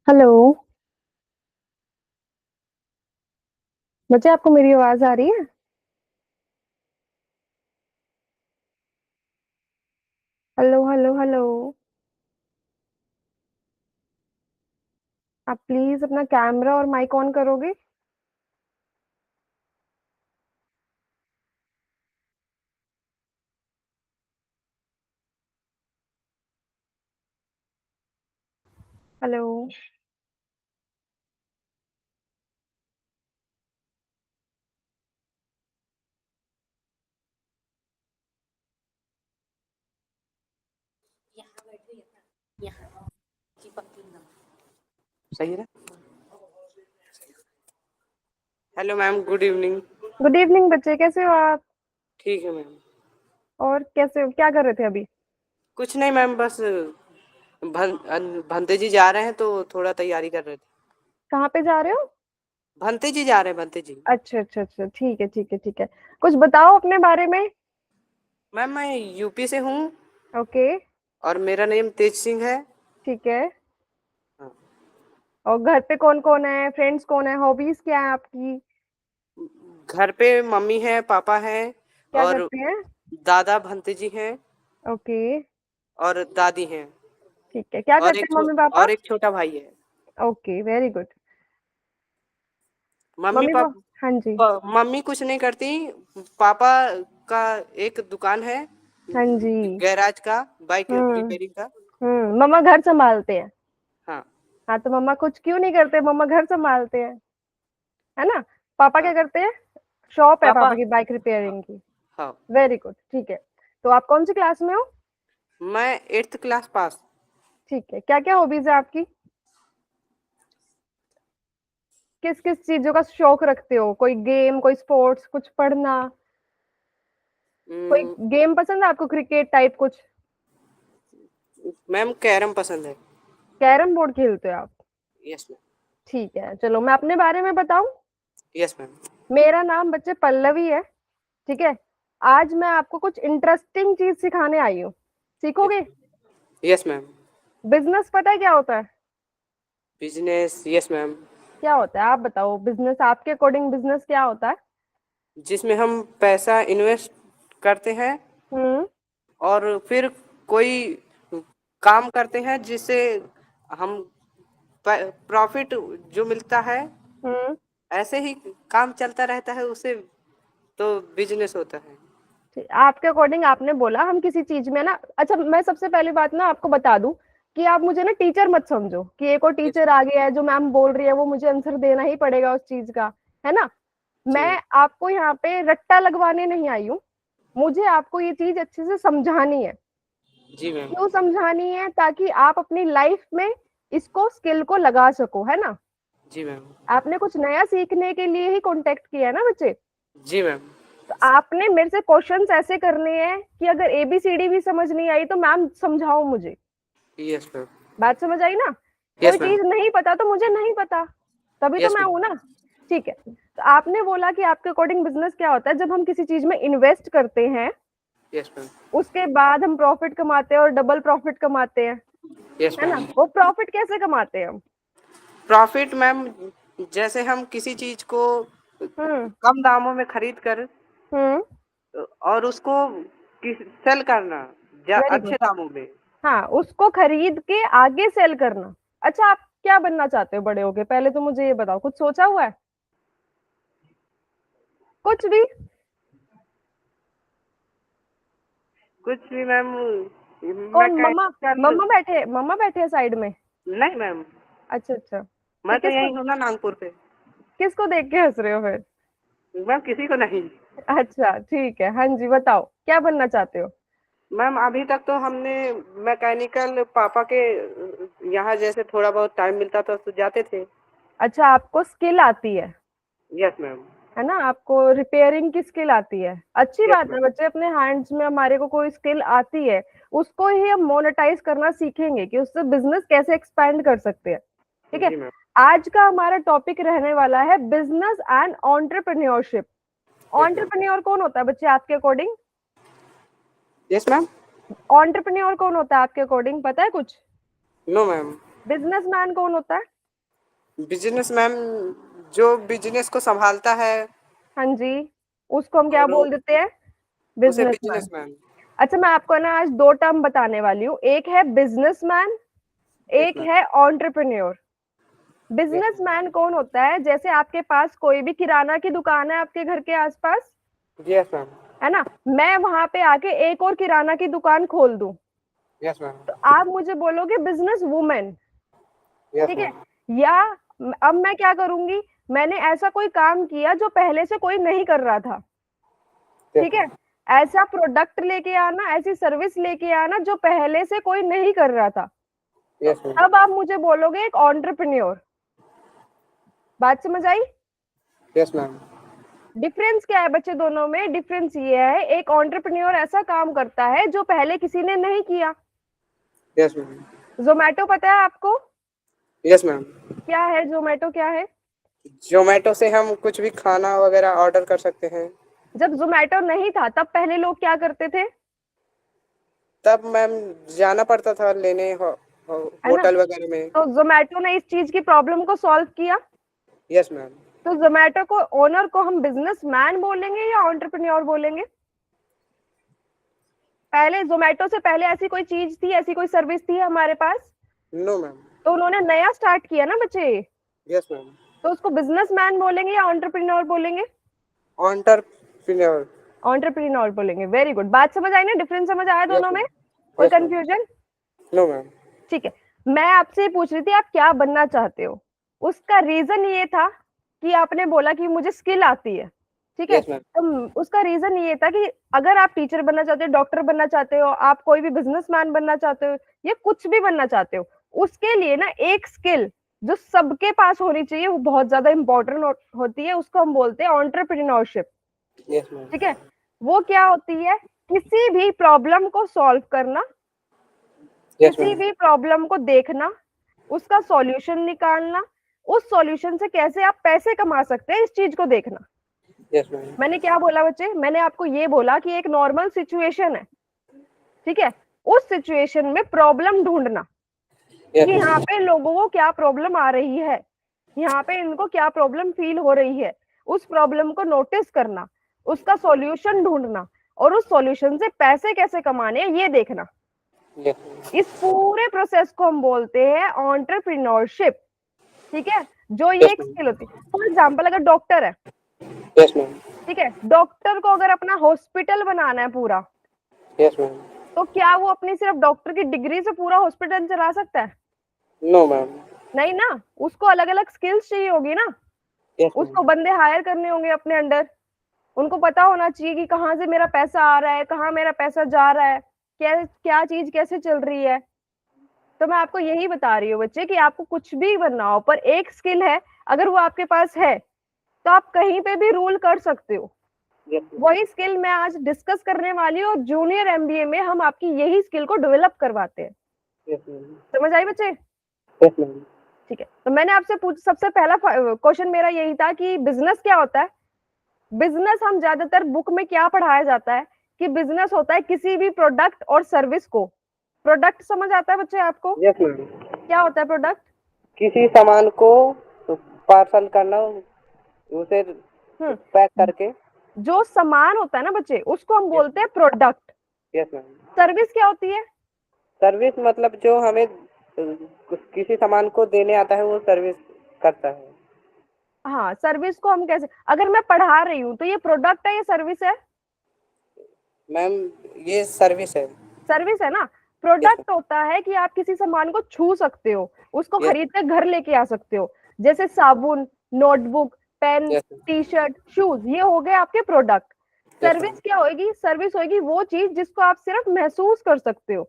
Hello. बच्चे, आपको मेरी आवाज आ रही है? Hello hello hello. आप प्लीज अपना कैमरा और माइक ऑन करोगे? हेलो। सही है ना। Hello ma'am, good evening. Good evening बच्चे, कैसे हो आप? ठीक है मैम। और कैसे हो, क्या कर रहे थे अभी? कुछ नहीं मैम, बस भंते जी जा रहे हैं तो थोड़ा तैयारी कर रहे थे। कहाँ पे जा रहे हो? भंते जी जा रहे हैं, भंते जी। अच्छा अच्छा अच्छा, ठीक है ठीक है ठीक है। कुछ बताओ अपने बारे में। मैम मैं यूपी से हूँ ओके। और मेरा नेम तेज सिंह है। ठीक है। हाँ। और घर पे कौन कौन है, फ्रेंड्स कौन है, हॉबीज क्या है आपकी? घर पे मम्मी है, पापा है क्या और करते हैं? दादा भंते जी हैं ओके। और दादी हैं ठीक है, क्या और करते हैं मम्मी पापा? और एक छोटा भाई है। Okay, very good. Mummy mummy papa हाँ जी। मम्मी कुछ नहीं करती। पापा का एक दुकान है, हाँ जी। गैराज का, बाइक हम्म। रिपेयरिंग का। मम्मा घर संभालते हैं। हाँ। हाँ, तो मम्मा कुछ क्यों नहीं करते, मम्मा घर संभालते हैं, है ना? पापा क्या हाँ। करते हैं? शॉप है पापा। पापा की बाइक हाँ। रिपेयरिंग की। हाँ। वेरी गुड, ठीक है। तो आप कौन सी क्लास में हो? मैं 8th क्लास पास। ठीक है, क्या क्या हॉबीज है आपकी? किस किस चीजों का शौक रखते हो? कोई गेम, कोई स्पोर्ट्स, कुछ पढ़ना? कोई हम्म, गेम पसंद है आपको, क्रिकेट टाइप कुछ? मैम कैरम पसंद है। कैरम बोर्ड खेलते हो आप? Yes ma'am. ठीक है, चलो मैं अपने बारे में बताऊं। Yes ma'am. मेरा नाम बच्चे पल्लवी है। ठीक है। आज मैं आपको कुछ इंटरेस्टिंग चीज सिखाने आई हूँ। यस सीखोगे? मैम। Yes ma'am. बिजनेस पता है क्या होता है? Business, yes ma'am. क्या होता है आप बताओ, बिजनेस आपके अकॉर्डिंग बिजनेस क्या होता है? जिसमें हम पैसा इन्वेस्ट करते हैं हम्म। और फिर कोई काम करते हैं जिससे हम प्रॉफिट जो मिलता है, हम्म। ऐसे ही काम चलता रहता है उसे, तो बिजनेस होता है। आपके अकॉर्डिंग आपने बोला हम किसी चीज में ना, अच्छा मैं सबसे पहली बात ना आपको बता दूं कि आप मुझे ना टीचर मत समझो कि एक और यस टीचर आ गया है जो मैम बोल रही है वो मुझे आंसर देना ही पड़ेगा उस चीज का, है ना? जी मैं मैम। आपको यहाँ पे रट्टा लगवाने नहीं आई हूँ। मुझे आपको ये चीज अच्छे से समझानी है। जी मैम। क्यों समझानी है? ताकि आप अपनी लाइफ में इसको, स्किल को लगा सको, है ना? जी मैम। आपने कुछ नया सीखने के लिए ही कांटेक्ट किया है ना बच्चे? जी मैम। तो आपने मेरे से क्वेश्चंस ऐसे करने हैं कि अगर एबीसीडी भी समझ नहीं आई तो मैम समझाओ मुझे। Yes ma'am. बात समझ आई ना? कोई यस मैम। चीज नहीं पता तो मुझे नहीं पता, तभी तो यस मैं मैम। हूं ना। ठीक है, तो आपने बोला कि आपके अकॉर्डिंग बिजनेस क्या होता है, जब हम किसी चीज में इन्वेस्ट करते हैं यस मैम। उसके बाद हम प्रॉफिट कमाते हैं और डबल प्रॉफिट कमाते हैं, यस है ना? मैम। वो प्रॉफिट कैसे कमाते हैं हम? प्रॉफिट मैम, जैसे हम किसी चीज को हम्म। कम दामों में खरीद कर हम्म। और उसको सेल करना वेरी अच्छे गुड। दामों में। हाँ, उसको खरीद के आगे सेल करना। अच्छा, आप क्या बनना चाहते हो बड़े होके, पहले तो मुझे ये बताओ, कुछ सोचा हुआ है? कुछ भी? कुछ भी मैम। कौन, मम्मा? मैकेनिकल। मम्मा बैठे हैं साइड में? नहीं मैम, अच्छा अच्छा, फिर मैं तो यही हूँ ना नागपुर पे। किसको देख के हंस रहे हो फिर? मैम किसी को नहीं। अच्छा ठीक है, हाँ जी बताओ क्या बनना चाहते हो? मैम अभी तक तो हमने मैकेनिकल, पापा के यहाँ जैसे थोड़ा बहुत टाइम मिलता था तो जाते थे। अच्छा, आपको स्किल आती यस मैम। है ना? आपको रिपेयरिंग की स्किल आती है, अच्छी यस बात है मैम। बच्चे। अपने हैंड्स में हमारे को कोई स्किल आती है, उसको ही हम मोनेटाइज करना सीखेंगे कि उससे बिजनेस कैसे एक्सपैंड कर सकते हैं। ठीक है। जी मैम। आज का हमारा टॉपिक रहने वाला है business and entrepreneurship. Yes ma'am. Entrepreneur कौन होता है बच्चे आपके अकॉर्डिंग? Yes ma'am. एंटरप्रेन्योर कौन होता है आपके अकॉर्डिंग, पता है कुछ? No ma'am. बिजनेसमैन कौन होता है? बिजनेस मैम जो बिजनेस को संभालता है हाँ जी, उसको हम क्या और बोल देते हैं? उसे बिजनेसमैन। Business ma'am. अच्छा, मैं आपको ना आज दो टर्म बताने वाली हूँ, एक है बिजनेसमैन, यस एक मैम। है एंटरप्रेन्योर। Yes ma'am. बिजनेसमैन कौन होता है? जैसे आपके पास कोई भी किराना की दुकान है आपके घर के आसपास, यस मैम। है ना, मैं वहां पे आके एक और किराना की दुकान खोल दूं, यस मैम। तो आप मुझे बोलोगे बिजनेस वुमेन, यस ठीक है? मैम। या अब मैं क्या करूंगी, मैंने ऐसा कोई काम किया जो पहले से कोई नहीं कर रहा था, यस ठीक है? मैम। ऐसा प्रोडक्ट लेके आना, ऐसी सर्विस लेके आना जो पहले से कोई नहीं कर रहा था, तो यस मैम। अब आप मुझे बोलोगे एक एंटरप्रेन्योर। बात समझ आई? Yes ma'am. डिफरेंस क्या है बच्चे दोनों में? डिफरेंस ये है, एक एंटरप्रेन्योर ऐसा काम करता है जो पहले किसी ने नहीं किया। Yes ma'am. जोमेटो पता है आपको? Yes ma'am. क्या है जोमेटो, क्या है? जोमेटो से हम कुछ भी खाना वगैरह ऑर्डर कर सकते हैं। जब जोमेटो नहीं था तब पहले लोग क्या करते थे, तब मैम जाना पड़ता था लेने है ना? होटल वगैरह में। तो जोमेटो ने इस चीज की प्रॉब्लम को सॉल्व किया। Yes ma'am. तो जोमेटो को ओनर को हम बिजनेसमैन बोलेंगे या एंटरप्रेन्योर बोलेंगे? पहले जोमेटो से पहले ऐसी कोई चीज थी, ऐसी कोई सर्विस थी हमारे पास, नो मैम। तो उन्होंने नया स्टार्ट किया ना बच्चे, यस मैम। तो उसको बिजनेसमैन बोलेंगे या एंटरप्रेन्योर बोलेंगे? एंटरप्रेन्योर। एंटरप्रेन्योर बोलेंगे। वेरी गुड, बात समझ आई ना? डिफरेंस समझ आया यस दोनों में? मैम। कोई yes ma'am. Confusion? No ma'am. ठीक है, मैं आपसे पूछ रही थी आप क्या बनना चाहते हो। उसका रीजन ये था कि आपने बोला कि मुझे स्किल आती है, ठीक है? Yes ma'am. तो उसका रीजन ये था कि अगर आप टीचर बनना चाहते हो, डॉक्टर बनना चाहते हो, आप कोई भी बिजनेसमैन बनना चाहते हो, या कुछ भी बनना चाहते हो, उसके लिए ना एक स्किल जो सबके पास होनी चाहिए, वो बहुत ज्यादा इंपॉर्टेंट होती है, उसको हम बोलते हैं एंटरप्रेन्योरशिप, यस मैम। ठीक है? वो क्या होती है? किसी भी प्रॉब्लम को सॉल्व करना, यस किसी मैम। भी प्रॉब्लम को देखना, उसका सॉल्यूशन निकालना, उस सॉल्यूशन से कैसे आप पैसे कमा सकते हैं इस चीज को देखना। Yes ma'am. मैंने क्या बोला बच्चे? मैंने आपको ये बोला कि एक नॉर्मल सिचुएशन है, ठीक है? उस सिचुएशन में प्रॉब्लम ढूंढना यस कि यहाँ मैम। पे लोगों को क्या प्रॉब्लम आ रही है, यहाँ पे इनको क्या प्रॉब्लम फील हो रही है, उस प्रॉब्लम को नोटिस करना, उसका सॉल्यूशन ढूंढना, और उस सॉल्यूशन से पैसे कैसे कमाने हैं ये देखना। Yes ma'am. इस पूरे प्रोसेस को हम बोलते हैं एंटरप्रेन्योरशिप, ठीक है? जो ये यस एक मैम। स्किल होती है। फॉर एग्जाम्पल, अगर डॉक्टर है, यस मैम। ठीक है, डॉक्टर को अगर अपना हॉस्पिटल बनाना है पूरा, यस मैम। तो क्या वो अपनी सिर्फ डॉक्टर की डिग्री से पूरा हॉस्पिटल चला सकता है? No ma'am. नहीं ना, उसको अलग अलग स्किल्स चाहिए होगी ना, यस मैम। उसको बंदे हायर करने होंगे अपने अंडर, उनको पता होना चाहिए कि कहाँ से मेरा पैसा आ रहा है, कहाँ मेरा पैसा जा रहा है, क्या क्या चीज कैसे चल रही है। तो मैं आपको यही बता रही हूँ बच्चे कि आपको कुछ भी बनना हो, पर एक स्किल है, अगर वो आपके पास है तो आप कहीं पे भी रूल कर सकते हो। Yes ma'am. वही स्किल मैं आज डिस्कस करने वाली हूँ, और जूनियर एमबीए में हम आपकी यही स्किल को डेवलप करवाते हैं। Yes ma'am. समझ आई बच्चे? Yes ma'am. ठीक है, तो मैंने आपसे सबसे पहला क्वेश्चन मेरा यही था कि बिजनेस क्या होता है। बिजनेस हम ज्यादातर बुक में क्या पढ़ाया जाता है कि बिजनेस होता है किसी भी प्रोडक्ट और सर्विस को, प्रोडक्ट समझ आता है बच्चे आपको? Yes ma'am. क्या होता है प्रोडक्ट? किसी सामान को पार्सल करना, उसे पैक हम्म, करके। जो सामान होता है ना बच्चे, उसको हम यस बोलते हैं प्रोडक्ट। Yes ma'am. सर्विस क्या होती है? सर्विस मतलब जो हमें किसी सामान को देने आता है वो सर्विस करता है। हाँ, सर्विस को हम कैसे, अगर मैं पढ़ा रही हूँ तो ये प्रोडक्ट है, ये सर्विस है? मैम ये सर्विस है। सर्विस है ना। यस प्रोडक्ट होता है कि आप किसी सामान को छू सकते हो, उसको मैम। खरीद कर घर लेके आ सकते हो, जैसे साबुन, notebook, pen, yes T shirt, shoes, ये हो गए आपके प्रोडक्ट। Yes ma'am. सर्विस क्या होगी? सर्विस होगी वो चीज जिसको आप सिर्फ महसूस कर सकते हो,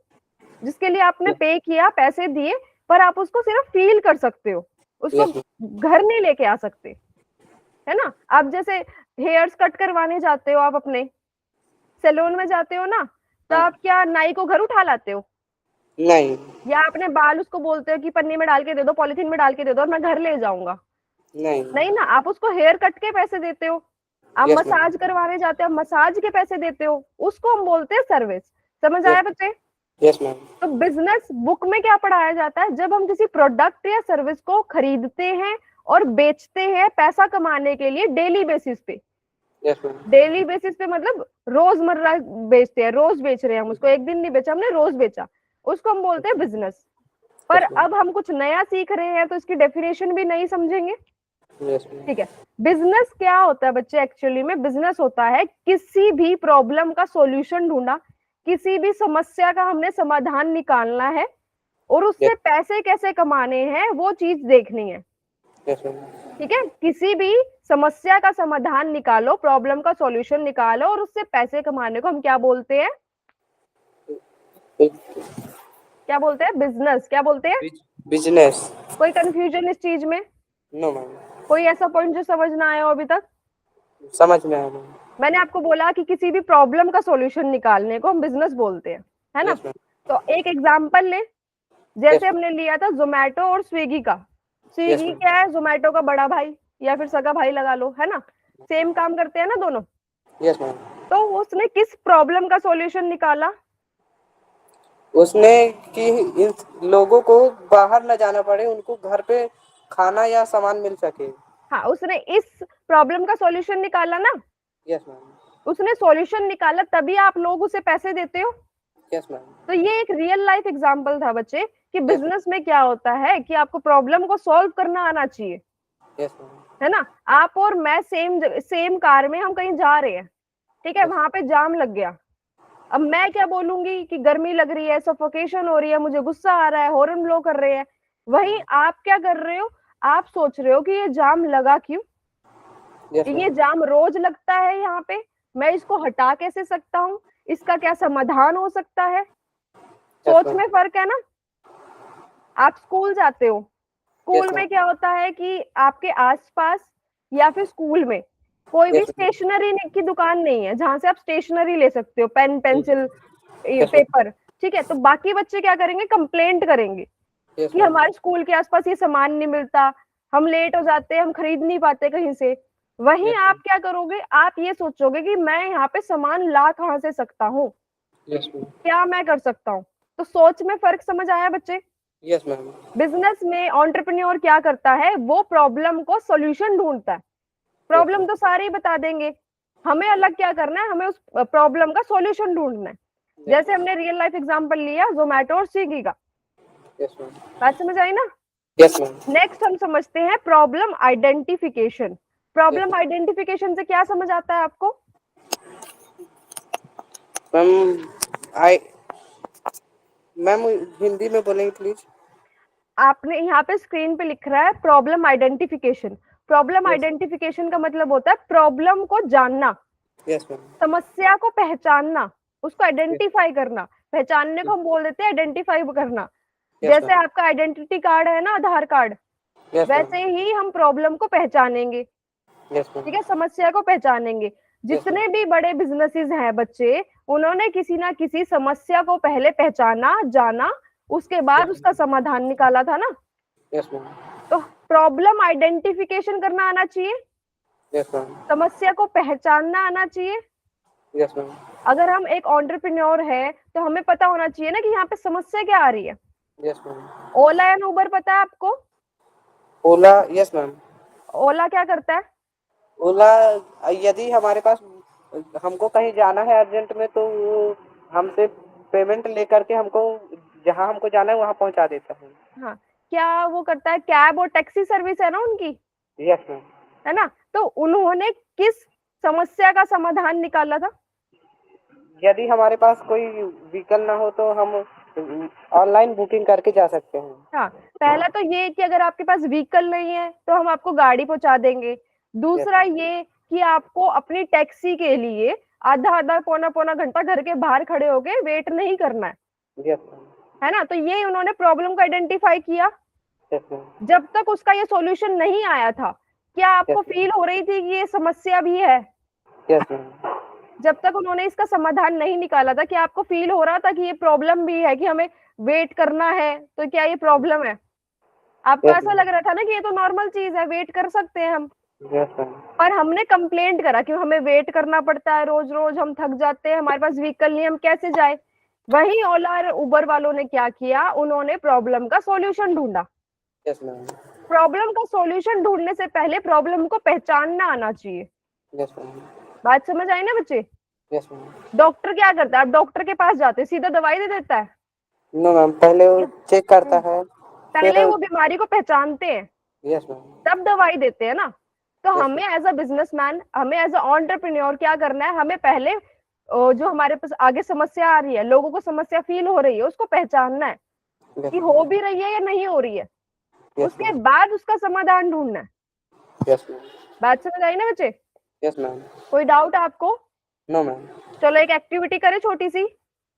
जिसके लिए आपने पे किया, पैसे दिए, पर आप उसको सिर्फ फील कर सकते हो, उसको यस मैम। घर नहीं लेके आ सकते, है ना? आप जैसे हेयर्स कट करवाने जाते हो, आप अपने सैलून में जाते हो ना, तो हाँ। आप क्या नाई को घर उठा लाते हो, नहीं। या अपने बाल उसको बोलते हो कि पन्नी में डाल के दे दो, पॉलिथीन में डाल के दे दो और मैं घर ले जाऊंगा? नहीं। नहीं ना, आप उसको हेयर कट के पैसे देते हो। आप यस मैम। मसाज करवाने जाते हो, मसाज के पैसे देते हो, उसको हम बोलते हैं सर्विस। समझ यस आया बच्चे? Yes ma'am. तो बिजनेस बुक में क्या पढ़ाया जाता है? जब हम किसी प्रोडक्ट या सर्विस को खरीदते हैं और बेचते हैं पैसा कमाने के लिए डेली बेसिस पे, यस मैम। डेली बेसिस पे मतलब रोजमर्रा बेचते हैं, रोज बेच रहे हैं हम उसको, एक दिन नहीं बेचा हमने, रोज बेचा, उसको हम बोलते हैं बिजनेस। पर यस मैम। अब हम कुछ नया सीख रहे हैं तो इसकी डेफिनेशन भी नहीं समझेंगे। Yes ma'am. ठीक है, बिजनेस क्या होता है बच्चे? एक्चुअली में बिजनेस होता है किसी भी प्रॉब्लम का सॉल्यूशन ढूंढना, किसी भी समस्या का हमने समाधान निकालना है और उससे पैसे कैसे कमाने हैं वो चीज देखनी है। Yes ma'am. ठीक है, किसी भी समस्या का समाधान निकालो, प्रॉब्लम का सॉल्यूशन निकालो और उससे पैसे कमाने को हम क्या बोलते हैं? क्या बोलते हैं? बिजनेस। क्या बोलते हैं? बिजनेस। कोई कंफ्यूजन इस चीज में? No ma'am. कोई ऐसा पॉइंट जो समझ ना आया हो अभी तक? समझ में आया मैम। मैंने आपको बोला कि किसी भी प्रॉब्लम का सॉल्यूशन निकालने को हम बिजनेस बोलते हैं, है ना? Yes ma'am. तो एक एग्जांपल ले, यस जैसे हमने लिया था जोमेटो और स्विगी का। Swiggy ma'am. क्या है? जोमेटो का बड़ा भाई या फिर सगा भाई लगा लो, है ना? सेम काम करते हैं ना दोनों। Yes ma'am. तो उसने किस प्रॉब्लम का सॉल्यूशन निकाला? उसने कि इन लोगों को बाहर न जाना पड़े, उनको घर पे खाना या सामान मिल सके। हाँ, उसने इस प्रॉब्लम का सॉल्यूशन निकाला ना। Yes ma'am. उसने सॉल्यूशन निकाला तभी आप लोग उसे पैसे देते हो। Yes ma'am. तो ये एक रियल लाइफ एग्जांपल था बच्चे कि Yes, बिजनेस में क्या होता है कि आपको प्रॉब्लम को सॉल्व करना आना चाहिए, यस मैम। है ना? आप और मैं सेम कार में हम कहीं जा रहे हैं, ठीक है, Yes. वहां पे जाम लग गया। अब मैं क्या बोलूंगी कि गर्मी लग रही है, सफोकेशन हो रही है, मुझे गुस्सा आ रहा है, हॉर्न ब्लो कर रहे हैं। वहीं आप क्या कर रहे हो? आप सोच रहे हो कि ये जाम लगा क्यों, यस ये मैम। जाम रोज लगता है यहाँ पे, मैं इसको हटा कैसे सकता हूँ, इसका क्या समाधान हो सकता है? सोच मैम। में फर्क है ना। आप स्कूल जाते हो, यस स्कूल मैम। में क्या होता है कि आपके आसपास या फिर स्कूल में कोई भी यस मैम। स्टेशनरी की दुकान नहीं है जहां से आप स्टेशनरी ले सकते हो, pen pencil yes ma'am. Paper. ठीक है, तो बाकी बच्चे क्या करेंगे? कंप्लेंट करेंगे यस कि मैम। हमारे स्कूल के आसपास ये सामान नहीं मिलता, हम लेट हो जाते हैं, हम खरीद नहीं पाते कहीं से। वहीं यस आप मैम। क्या करोगे? आप ये सोचोगे कि मैं यहाँ पे सामान ला कहाँ से सकता हूँ, यस मैम। क्या मैं कर सकता हूँ। तो सोच में फर्क समझ आया बच्चे? Yes ma'am. बिजनेस में एंटरप्रेन्योर क्या करता है? वो प्रॉब्लम को सॉल्यूशन ढूंढता है। Yes problem ma'am. तो सारे ही बता देंगे, हमें अलग क्या करना है? हमें उस प्रॉब्लम का सॉल्यूशन ढूंढना है। जैसे हमने रियल लाइफ एग्जांपल लिया जोमेटो और स्विगी का, यस मैम। बात समझ आई ना? Yes ma'am. नेक्स्ट हम समझते हैं प्रॉब्लम आइडेंटिफिकेशन। प्रॉब्लम आइडेंटिफिकेशन से क्या समझ आता है आपको? मैम आई मैम हिंदी में बोलेंगे प्लीज। आपने यहाँ पे स्क्रीन पे लिख रहा है problem identification. Problem yes. Identification का मतलब होता है प्रॉब्लम को जानना, यस मैम। समस्या को पहचानना, उसको आइडेंटिफाई करना। पहचानने को हम बोल देते हैं आइडेंटिफाई करना। यस जैसे मैम। आपका आइडेंटिटी कार्ड है ना, आधार कार्ड, यस मैम। वैसे ही हम प्रॉब्लम को पहचानेंगे। Yes ma'am. ठीक है, समस्या को पहचानेंगे। Yes ma'am. जितने भी बड़े बिजनेसेस हैं बच्चे, उन्होंने किसी ना किसी समस्या को पहले पहचाना, जाना, उसके बाद उसका समाधान निकाला था ना। Yes ma'am. तो प्रॉब्लम आइडेंटिफिकेशन करना आना चाहिए, यस मैम। समस्या को पहचानना आना चाहिए। Yes ma'am. अगर हम एक एंटरप्रेन्योर है तो हमें पता होना चाहिए ना कि यहाँ पे समस्या क्या आ रही है। Yes ma'am. ओला एंड उबर पता है आपको? ओला। Yes ma'am. ओला क्या करता है? ओला यदि हमारे पास हमको कहीं जाना है अर्जेंट में, तो वो हमसे पेमेंट लेकर के हमको जहाँ हमको जाना है वहाँ पहुँचा देता है। हाँ, क्या वो करता है? कैब और टैक्सी सर्विस है ना उनकी, यस मैम। है ना? तो उन्होंने किस समस्या का समाधान निकाला था? यदि हमारे पास कोई व्हीकल ना हो तो हम ऑनलाइन बुकिंग करके जा सकते हैं। हाँ, पहला तो ये कि अगर आपके पास व्हीकल नहीं है तो हम आपको गाड़ी पहुंचा देंगे। यस दूसरा ये कि आपको अपनी टैक्सी के लिए आधा आधा पौना पौना घंटा घर के बाहर खड़े होके वेट नहीं करना यस मैम। है ना? तो ये उन्होंने प्रॉब्लम को आइडेंटिफाई किया। Yes ma'am. जब तक उसका ये सॉल्यूशन नहीं आया था, क्या आपको यस फील हो रही थी कि ये समस्या भी है? Yes ma'am. जब तक उन्होंने इसका समाधान नहीं निकाला था, क्या आपको फील हो रहा था कि ये प्रॉब्लम भी है, कि हमें वेट करना है, तो क्या ये प्रॉब्लम है? आपको यस ऐसा मैम। लग रहा था ना कि ये तो नॉर्मल चीज है, वेट कर सकते हैं हम। Yes ma'am. पर हमने कंप्लेंट करा कि हमें वेट करना पड़ता है, रोज रोज हम थक जाते हैं, हमारे पास व्हीकल नहीं, हम कैसे जाए। वही ओला और उबर वालों ने क्या किया, उन्होंने प्रॉब्लम का सॉल्यूशन ढूंढा। Yes ma'am. प्रॉब्लम का सॉल्यूशन ढूंढने से पहले प्रॉब्लम को पहचानना आना चाहिए। Yes ma'am. बात समझ आई ना बच्चे? Yes ma'am. डॉक्टर क्या करता है, आप डॉक्टर के पास जाते सीधा दवाई दे देता है नो मैम, पहले वो क्या? चेक करता है पहले फिर। वो बीमारी को पहचानते हैं, यस मैम। तब दवाई देते हैं ना। तो यस हमें मैम। एज अ बिजनेसमैन, हमें एज अ एंटरप्रेन्योर क्या करना है, हमें पहले जो हमारे पास आगे समस्या आ रही है, लोगों को समस्या फील हो रही है, उसको पहचानना है यस कि हो भी रही है या नहीं हो रही है। यस उसके मैम। बाद उसका समाधान ढूंढना है। Yes ma'am. बात समझ आई ना बच्चे? Yes ma'am. कोई डाउट आपको? No ma'am. चलो एक एक्टिविटी करें छोटी सी।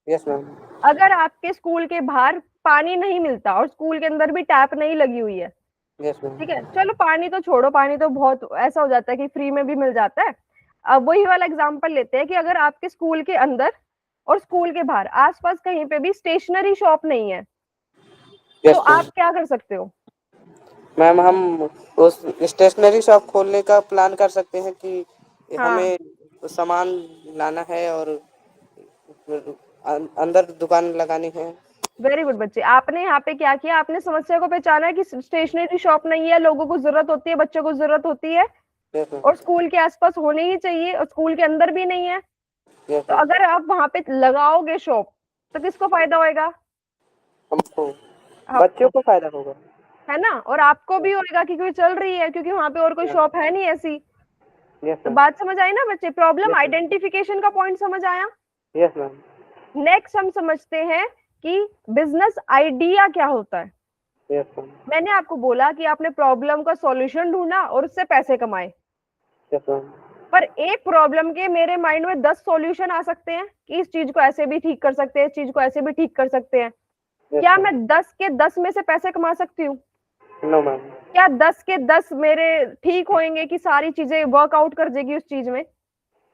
Yes ma'am. अगर आपके स्कूल के बाहर पानी नहीं मिलता और स्कूल के अंदर भी टैप नहीं लगी हुई है, यस मैम। ठीक है, चलो पानी तो छोड़ो, पानी तो बहुत ऐसा हो जाता है कि फ्री में भी मिल जाता है। अब वही वाला एग्जांपल लेते हैं कि अगर आपके स्कूल के अंदर और स्कूल के बाहर आसपास कहीं पे भी स्टेशनरी शॉप नहीं है, तो यस मैम। आप क्या कर सकते हो? मैम हम उस स्टेशनरी शॉप खोलने का प्लान कर सकते हैं कि हाँ, हमें सामान लाना है और अंदर दुकान लगानी है। वेरी गुड बच्चे। आपने यहाँ पे क्या किया, आपने समस्या को पहचाना कि स्टेशनरी शॉप नहीं है, लोगों को जरूरत होती है, बच्चों को जरूरत होती है, यस मैम। और स्कूल के आसपास होने ही चाहिए, और स्कूल के अंदर भी नहीं है। यस तो मैम। अगर आप वहां पे लगाओगे शॉप, तो किसको फायदा होएगा? हमको, बच्चों आपको, को फायदा होगा। है ना, और आपको भी होएगा क्योंकि चल रही है, क्योंकि वहां पे और कोई शॉप है नहीं ऐसी। यस तो मैम। बात समझ आई ना बच्चे? Problem yes ma'am. आइडेंटिफिकेशन का पॉइंट समझ आया? Yes ma'am. नेक्स्ट हम समझते हैं कि बिजनेस आइडिया क्या होता है। Yes ma'am. मैंने आपको बोला कि आपने प्रॉब्लम का सॉल्यूशन ढूंढा और उससे पैसे कमाए, यस मैम। पर एक प्रॉब्लम के मेरे माइंड में 10 सॉल्यूशन आ सकते हैं कि इस चीज को ऐसे भी ठीक कर सकते हैं, इस चीज को ऐसे भी ठीक कर सकते हैं। यस क्या मैम। मैं 10 के 10 में से पैसे कमा सकती हूँ? No ma'am. क्या 10 के 10 मेरे ठीक होंगे कि सारी चीजें वर्कआउट कर देगी उस चीज में?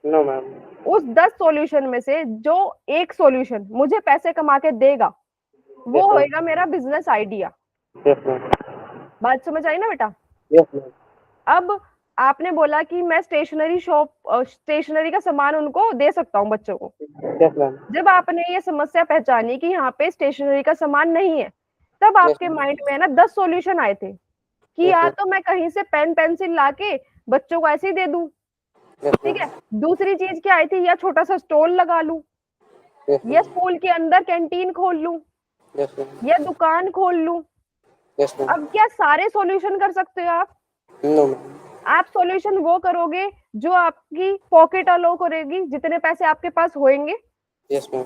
No ma'am. उस 10 सॉल्यूशन में से जो एक सॉल्यूशन मुझे पैसे कमा के देगा, वो यस मैम। होएगा मेरा बिजनेस आइडिया। Yes ma'am. बात समझ आई ना बेटा? Yes ma'am. अब आपने बोला कि मैं स्टेशनरी शॉप, स्टेशनरी का सामान उनको दे सकता हूँ बच्चों को। Yes ma'am. जब आपने ये समस्या पहचानी कि यहाँ पे स्टेशनरी का सामान नहीं है, तब यस आपके मैम। माइंड में है ना 10 सॉल्यूशन आए थे कि यस या मैम। तो मैं कहीं से पेन पेंसिल लाके बच्चों को ऐसे ही दे दूं, यस ठीक मैम। है। दूसरी चीज क्या आई थी, या छोटा सा स्टॉल लगा लूं, यस या मैम। स्कूल के अंदर कैंटीन खोल लूं, यस मैम। या दुकान खोल लूं। Yes ma'am. अब क्या सारे सॉल्यूशन कर सकते हो आप? No ma'am. आप सॉल्यूशन वो करोगे जो आपकी पॉकेट अलाउ करेगी, जितने पैसे आपके पास होंगे। Yes ma'am.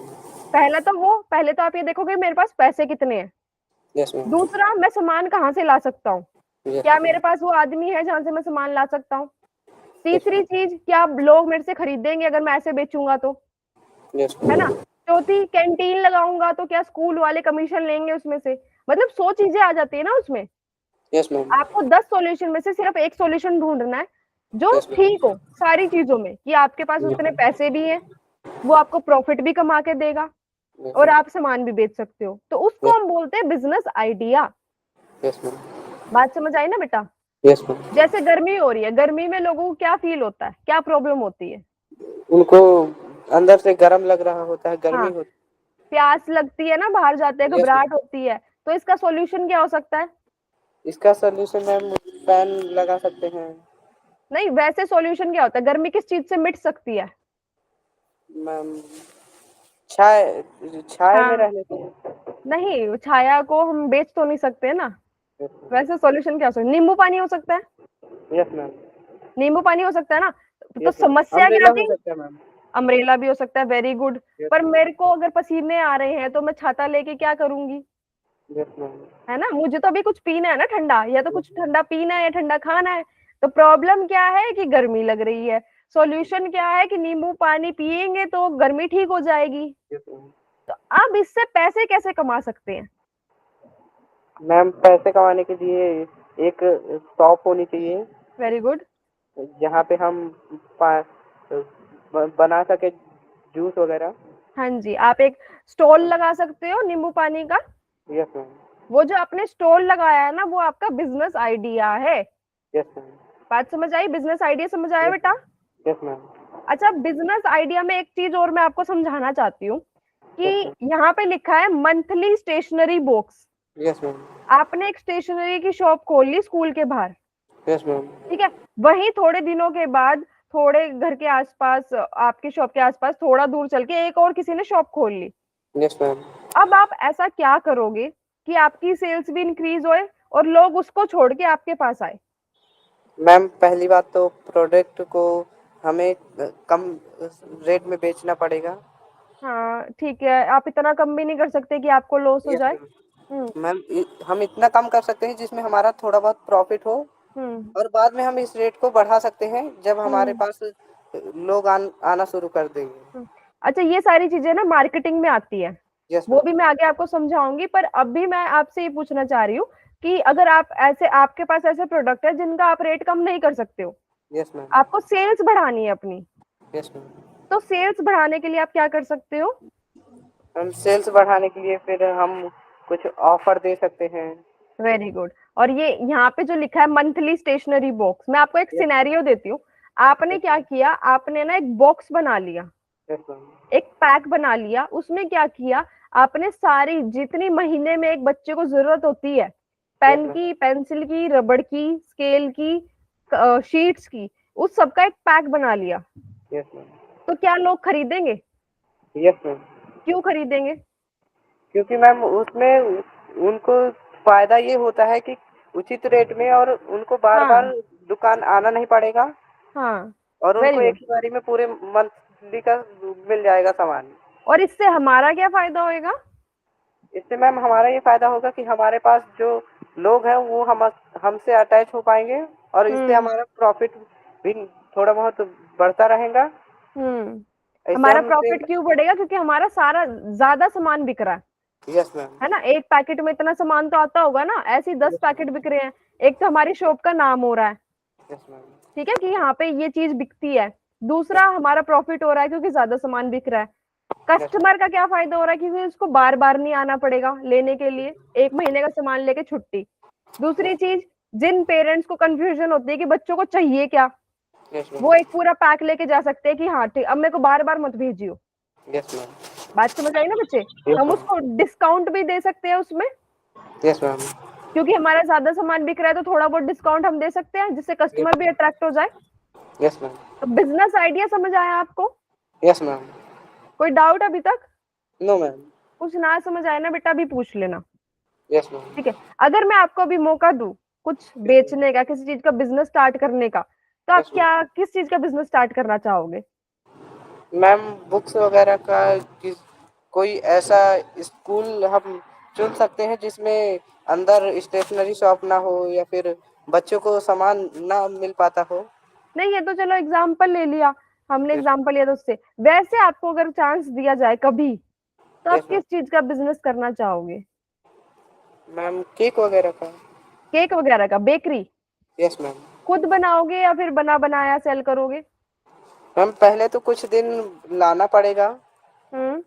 पहले तो आप ये देखोगे मेरे पास पैसे कितने हैं। Yes ma'am. दूसरा, मैं सामान कहाँ से ला सकता हूँ, यस क्या मैम। मेरे पास वो आदमी है जहां से मैं सामान ला सकता हूँ। यस तीसरी मैम। चीज, क्या लोग मेरे से खरीदेंगे अगर मैं ऐसे बेचूंगा तो, यस है ना। मैम। चौथी, कैंटीन लगाऊंगा तो क्या स्कूल वाले कमीशन लेंगे उसमें से? मतलब 100 चीजें आ जाती है ना उसमें। Yes ma'am. आपको 10 सॉल्यूशन में से सिर्फ एक सॉल्यूशन ढूंढना है जो यस मैम। ठीक हो सारी चीजों में, कि आपके पास यस उतने मैम। पैसे भी हैं, वो आपको प्रॉफिट भी कमा के देगा, यस और मैम। आप सामान भी बेच सकते हो। तो उसको हम बोलते हैं बिजनेस आइडिया। Yes ma'am. बात समझ आई ना बेटा? Yes ma'am. जैसे गर्मी हो रही है, गर्मी में लोगों को क्या फील होता है, क्या प्रॉब्लम होती है? उनको अंदर से गर्म लग रहा होता है, हाँ, गर्मी होती प्यास लगती है ना, बाहर जाते हैं है। Yes ma'am. घबराहट होती है। तो इसका सॉल्यूशन क्या हो सकता है? इसका सोल्यूशन मैम फैन लगा सकते हैं। नहीं, वैसे सॉल्यूशन क्या होता है, गर्मी किस चीज से मिट सकती है? मैम छाए, छाए में हाँ, रहने के लिए। नहीं, छाया को हम बेच तो नहीं सकते ना। यस वैसे सॉल्यूशन क्या हो सकता है? नींबू पानी हो सकता है। मैम। नींबू पानी हो सकता है ना। तो यस मैम। समस्या क्या अम्ब्रेला हो थी? सकता है मैम। अम्ब्रेला भी हो सकता है, वेरी गुड। यस पर मैम। मेरे को अगर पसीने आ रहे हैं तो मैं छाता लेके क्या करूंगी, यस मैम। है ना। मुझे तो अभी कुछ पीना है ना ठंडा, या तो यस कुछ ठंडा पीना है या ठंडा खाना है। तो प्रॉब्लम क्या है कि गर्मी लग रही है, सॉल्यूशन क्या है कि नींबू पानी पिएंगे तो गर्मी ठीक हो जाएगी। मैम। तो अब इससे पैसे कैसे कमा सकते हैं? मैम पैसे कमाने के लिए एक शॉप होनी चाहिए वेरी गुड। जहाँ पे हम बना सके जूस वगैरह। हाँ जी, आप एक स्टॉल लगा सकते हो नींबू पानी का। Yes ma'am. वो जो आपने स्टॉल लगाया है ना, वो आपका बिजनेस आइडिया है। Yes ma'am. बात समझ आई? बिजनेस आइडिया समझ आया यस बेटा? Yes ma'am. अच्छा, बिजनेस आइडिया में एक चीज और मैं आपको समझाना चाहती हूँ यस कि मैम। यहाँ पे लिखा है monthly stationery box. Yes ma'am. आपने एक स्टेशनरी की शॉप खोल ली स्कूल के बाहर, यस मैम। ठीक है। वहीं थोड़े दिनों के बाद थोड़े घर के आसपास, आपकी शॉप के आसपास थोड़ा दूर चल के एक और किसी ने शॉप खोल ली। Yes ma'am. अब आप ऐसा क्या करोगे कि आपकी सेल्स भी इंक्रीज होए और लोग उसको छोड़ के आपके पास आए? मैम पहली बात तो प्रोडक्ट को हमें कम रेट में बेचना पड़ेगा। हाँ ठीक है, आप इतना कम भी नहीं कर सकते कि आपको लॉस हो यस जाए। हम्म। मैम। मैम हम इतना कम कर सकते हैं जिसमें हमारा थोड़ा बहुत प्रॉफिट हो, हम्म। और बाद में हम इस रेट को बढ़ा सकते हैं जब हमारे हम्म। पास लोग आना शुरू कर देंगे। हम्म। अच्छा, ये सारी चीजें ना मार्केटिंग में आती है, यस वो मैम। भी मैं आगे आपको समझाऊंगी। पर अभी मैं आपसे ये पूछना चाह रही हूँ कि अगर आप ऐसे, आपके पास ऐसे प्रोडक्ट है जिनका आप रेट कम नहीं कर सकते हो, यस मैम। आपको सेल्स बढ़ानी है अपनी, यस मैम। तो सेल्स बढ़ाने के लिए आप क्या कर सकते हो? हम सेल्स बढ़ाने के लिए फिर हम कुछ ऑफर दे सकते हैं। Very good. और ये यहाँ पे जो लिखा है मंथली स्टेशनरी बॉक्स, मैं आपको एक यस। सिनेरियो देती हूँ। आपने यस क्या मैम। किया, आपने ना एक बॉक्स बना लिया, यस मैम। एक पैक बना लिया। उसमें क्या किया, आपने सारी जितनी महीने में एक बच्चे को जरूरत होती है, यस पेन मैम। की, पेंसिल की, रबड़ की, स्केल की, शीट्स की, उस सबका एक पैक बना लिया, यस मैम। तो क्या लोग खरीदेंगे? Yes ma'am. क्यों खरीदेंगे? क्योंकि मैम उसमें उनको फायदा ये होता है कि उचित रेट में, और उनको बार हाँ। बार दुकान आना नहीं पड़ेगा, हाँ। और वेरी उनको एक गुड। ही बारी में पूरे मंथली का मिल जाएगा सामान। और इससे हमारा क्या फायदा होएगा? इससे मैम हमारा ये फायदा होगा कि हमारे पास जो लोग हैं वो हमसे अटैच हो पाएंगे, और इससे हम्म। हमारा प्रॉफिट भी थोड़ा बहुत बढ़ता रहेगा। हम्म। इससे हमारा हम सेल। प्रॉफिट क्यों बढ़ेगा? क्योंकि हमारा सारा ज्यादा सामान बिक रहा यस मैम। है ना। एक पैकेट में इतना सामान तो आता होगा ना, ऐसे ही 10 यस मैम। पैकेट बिक रहे हैं। एक तो हमारी शॉप का नाम हो रहा है, यस मैम। ठीक है, कि यहाँ पे ये चीज बिकती है। दूसरा, हमारा प्रॉफिट हो रहा है क्योंकि ज्यादा सामान बिक रहा है। Yes ma'am. कस्टमर का क्या फायदा हो रहा है, क्योंकि उसको बार बार नहीं आना पड़ेगा लेने के लिए, एक महीने का सामान लेके छुट्टी। दूसरी चीज, जिन पेरेंट्स को कंफ्यूजन होती है कि बच्चों को चाहिए क्या, यस मैम। वो एक पूरा पैक लेके जा सकते हैं कि हाँ ठीक, अब मेरे को बार बार मत भेजियो। Yes ma'am. बात समझ आई ना बच्चे? यस हम मैम। उसको डिस्काउंट भी दे सकते हैं उसमें, यस मैम। क्योंकि हमारा ज्यादा सामान बिक रहा है, तो थोड़ा बहुत डिस्काउंट हम दे सकते हैं जिससे कस्टमर भी अट्रैक्ट हो जाए। Yes ma'am. तो बिजनेस आइडिया समझ आया आपको? Yes ma'am. कोई डाउट अभी तक? No ma'am. कुछ ना समझ आए ना बेटा, अभी पूछ लेना, यस मैम। ठीक है। अगर मैं आपको अभी मौका दूं कुछ बेचने का, किसी चीज का बिजनेस स्टार्ट करने का, तो आप यस मैम। क्या, किस चीज का बिजनेस स्टार्ट करना चाहोगे? मैम बुक्स वगैरह का, किस कोई ऐसा स्कूल हम चुन सकते हैं जिसमें अंदर स्टेशनरी शॉप ना हो, या फिर बच्चों को सामान ना मिल पाता हो। नहीं, ये तो चलो एग्जाम्पल ले लिया, हमने यस। एग्जाम्पल लिया, तो उससे वैसे आपको अगर चांस दिया जाए कभी, तो आप यस मैम। किस चीज का बिजनेस करना चाहोगे? मैम केक वगैरह का। केक वगैरह का, बेकरी? Yes ma'am. खुद बनाओगे या फिर बना बनाया सेल करोगे? मैम पहले तो कुछ दिन लाना पड़ेगा, हम्म।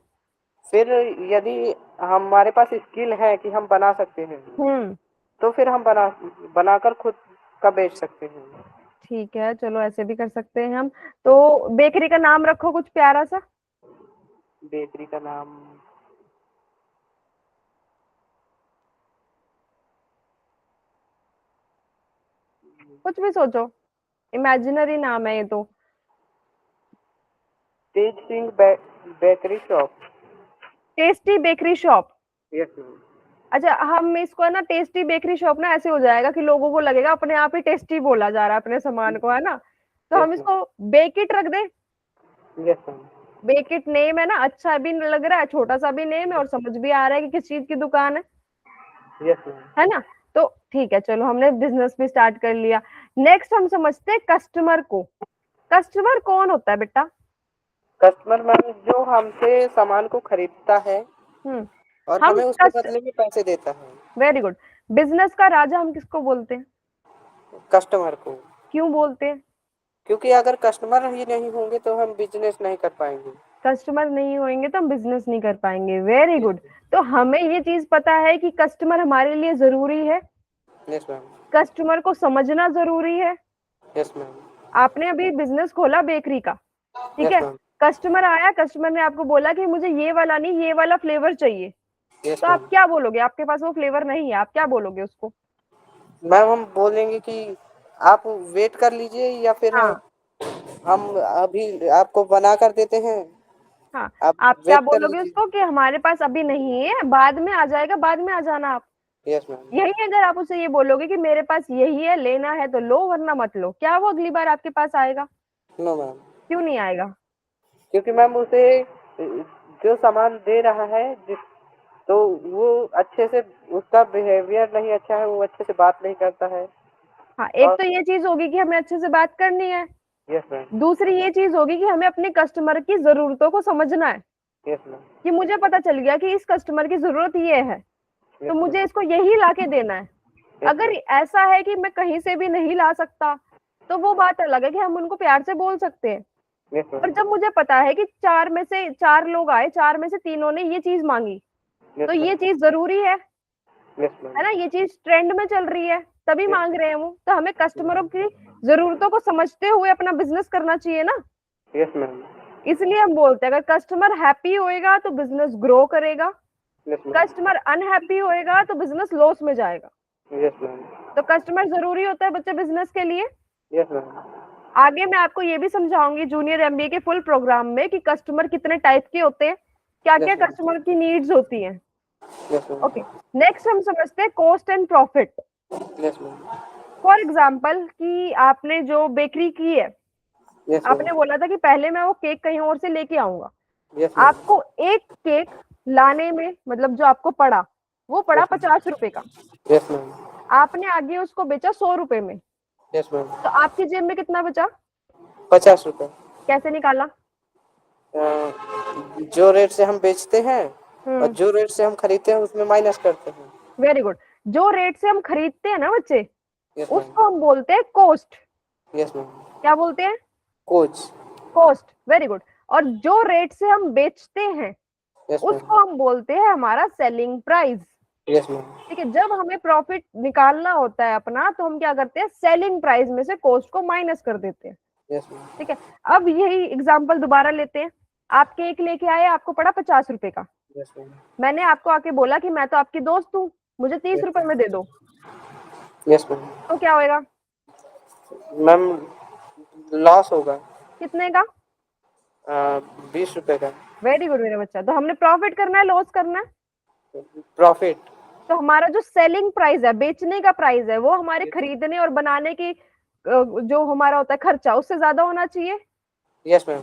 फिर यदि हमारे पास स्किल है कि हम बना सकते हैं, हम्म। तो फिर हम बनाकर खुद का बेच सकते हैं। ठीक है, चलो ऐसे भी कर सकते हैं हम। तो बेकरी का नाम रखो कुछ प्यारा सा। बेकरी का नाम। कुछ भी सोचो, इमेजिनरी नाम है ये तो। Tej Singh bakery shop. Tasty bakery shop. Yes ma'am. अच्छा, हम इसको ना टेस्टी बेकरी शॉप ना ऐसे हो जाएगा कि लोगों को लगेगा अपने आप ही टेस्टी बोला जा रहा है अपने सामान को, है ना। तो यस हम मैम। इसको बेकिट रख दें। Yes ma'am. बेकिट नेम है ना, अच्छा भी लग रहा है, छोटा सा भी नेम है और समझ भी आ रहा है कि किस चीज की दुकान यस मैम। है ना। तो ठीक है, चलो हमने बिजनेस भी स्टार्ट कर लिया। नेक्स्ट हम समझते हैं कस्टमर को। कस्टमर कौन होता है बेटा? कस्टमर मैम जो हमसे सामान को खरीदता है हम्म। और हम हमें उसके कस्ट बदले में पैसे देता है। Very good. बिजनेस का राजा हम किसको बोलते हैं? कस्टमर को। क्यों बोलते हैं? क्योंकि अगर कस्टमर ही नहीं होंगे तो हम बिजनेस नहीं कर पाएंगे। कस्टमर नहीं होंगे तो हम बिजनेस नहीं कर पाएंगे। Very good. तो हमें ये चीज पता है कि कस्टमर हमारे लिए जरूरी है, यस मैम। कस्टमर को समझना जरूरी है। Yes ma'am. आपने अभी बिजनेस खोला बेकरी का, ठीक यस है। मैम। कस्टमर आया, कस्टमर ने आपको बोला कि मुझे ये वाला नहीं, ये वाला फ्लेवर चाहिए, यस तो मैम। आप क्या बोलोगे? आपके पास वो फ्लेवर नहीं है, आप क्या बोलोगे उसको? मैम हम बोलेंगे कि आप वेट कर लीजिए, या फिर हाँ हम अभी आपको बना कर देते हैं, हाँ, आप आप क्या वेट कर बोलोगे लीजिए। उसको कि हमारे पास अभी नहीं है, बाद में आ जाएगा, बाद में आ जाना आप। Yes ma'am. यही अगर आप उसे ये बोलोगे कि मेरे पास यही है, लेना है तो लो वरना मत लो, क्या वो अगली बार आपके पास आएगा? No ma'am. क्यों नहीं आएगा? क्योंकि मैम उसे जो सामान दे रहा है जिस, तो वो अच्छे से, उसका बिहेवियर नहीं अच्छा है, वो अच्छे से बात नहीं करता है। हाँ, एक और तो ये चीज होगी कि हमें अच्छे से बात करनी है। Yes ma'am. दूसरी ये चीज होगी कि हमें अपने कस्टमर की जरूरतों को समझना है, यस मैम। कि मुझे पता चल गया कि इस कस्टमर की जरूरत ये है, तो यस मैम। मुझे इसको यही ला के देना है। यस अगर मैम। ऐसा है कि मैं कहीं से भी नहीं ला सकता, तो वो बात अलग है कि हम उनको प्यार से बोल सकते हैं। यस और मैम। जब मुझे पता है कि चार में से चार लोग आए, चार में से तीनों ने ये चीज मांगी, यस तो ये मैम। चीज जरूरी यस है मैम। ना, ये चीज ट्रेंड में चल रही है तभी यस मांग रहे हैं वो, तो हमें कस्टमरों की जरूरतों को समझते हुए अपना बिजनेस करना चाहिए ना। Yes ma'am. इसलिए हम बोलते हैं, अगर कस्टमर हैप्पी होएगा तो बिजनेस ग्रो करेगा, यस मैम। कस्टमर अनहैप्पी होएगा तो बिजनेस लॉस में जाएगा। Yes ma'am. तो कस्टमर जरूरी होता है बच्चे बिजनेस के लिए। Yes ma'am. आगे मैं आपको ये भी समझाऊंगी जूनियर एमबीए के फुल प्रोग्राम में कि कस्टमर कितने टाइप के होते हैं, क्या क्या यस मैम। कस्टमर की नीड्स होती हैं। Yes ma'am. ओके, नेक्स्ट हम समझते हैं cost and profit. Yes ma'am. For example कि आपने जो बेकरी की है, यस मैम। आपने बोला था कि पहले मैं वो केक कहीं और से लेके आऊंगा, यस मैम। आपको एक केक लाने में मतलब जो आपको पड़ा, वो पड़ा यस मैम। 50 रुपए का, यस मैम। आपने आगे उसको बेचा 100 रुपए में, यस मैम। तो आपकी जेब में कितना बचा? 50 रुपए। कैसे निकाला? जो रेट से हम बेचते हैं और हम्म, जो रेट से हम खरीदते हैं उसमें माइनस करते हैं। Very good. जो रेट से हम खरीदते हैं ना बच्चे, यस मैम। उसको हम बोलते हैं कॉस्ट। Yes ma'am. क्या बोलते हैं? कोच। Cost, very good. और जो रेट से हम बेचते हैं, यस मैम। उसको हम बोलते हैं हमारा सेलिंग प्राइस। Yes ma'am. ठीक है, जब हमें प्रॉफिट निकालना होता है अपना, तो हम क्या करते हैं, सेलिंग प्राइस में से कॉस्ट को माइनस कर देते हैं। Yes ma'am. ठीक है, अब यही एग्जांपल दोबारा लेते हैं। आप केक लेके आए, आपको पड़ा 50 रुपए का, यस मैम। मैंने आपको आके बोला कि मैं तो आपकी दोस्त हूँ, मुझे 30 रुपए में दे दो, यस मैम। तो क्या होएगा? मैम लॉस होगा। कितने का? 20 रुपए का। वेरी गुड मेरा बच्चा। तो हमने प्रॉफिट करना है, लॉस करना है? प्रॉफिट। तो हमारा जो सेलिंग प्राइस है, बेचने का प्राइस है, वो हमारे खरीदने और बनाने की जो हमारा होता है खर्चा, उससे ज्यादा होना चाहिए। Yes ma'am.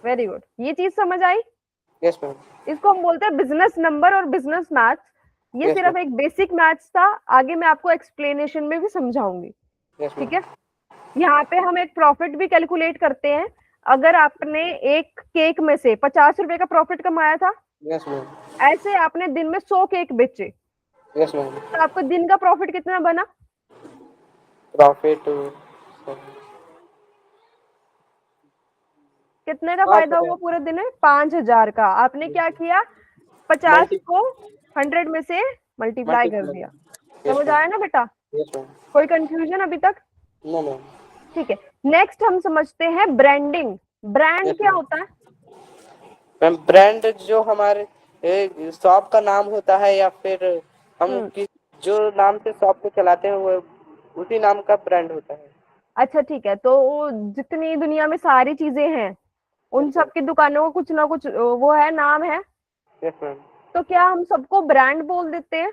वेरी गुड, ये चीज समझ आई। Yes ma'am. इसको हम बोलते हैं बिजनेस नंबर और बिजनेस मैथ्स। ये यस सिर्फ मैम। एक बेसिक मैथ्स था, आगे मैं आपको एक्सप्लेनेशन में भी समझाऊंगी। Yes ma'am. ठीक है, यहाँ पे हम एक प्रॉफिट भी कैलकुलेट करते हैं। अगर आपने एक केक में से 50 रुपए का प्रॉफिट कमाया था, यस मैम। ऐसे आपने दिन में 100 केक बेचे, यस मैम। तो आपको दिन का प्रॉफिट कितना बना? प्रॉफिट कितने का पाँच फायदा हुआ हजार पूरे दिन में? 5,000 का। आपने क्या किया, 50 मल्टी को 100 में से मल्टीप्लाई कर दिया। मल्टीप्लाई। यस समझ मैम। आया ना बेटा? Yes ma'am. कोई कंफ्यूजन अभी तक? No ma'am. ठीक है, नेक्स्ट हम समझते हैं ब्रांडिंग। ब्रांड यस क्या मैम। होता है? मैम ब्रांड जो हमारे शॉप का नाम होता है, या फिर हम हम्म, किस, जो नाम से शॉप को चलाते हैं वो उसी नाम का ब्रांड होता है। अच्छा ठीक है, तो जितनी दुनिया में सारी चीजें हैं, यस उन मैम। सब की दुकानों का कुछ ना कुछ वो है, नाम है। Yes ma'am. तो क्या हम सबको ब्रांड बोल देते हैं?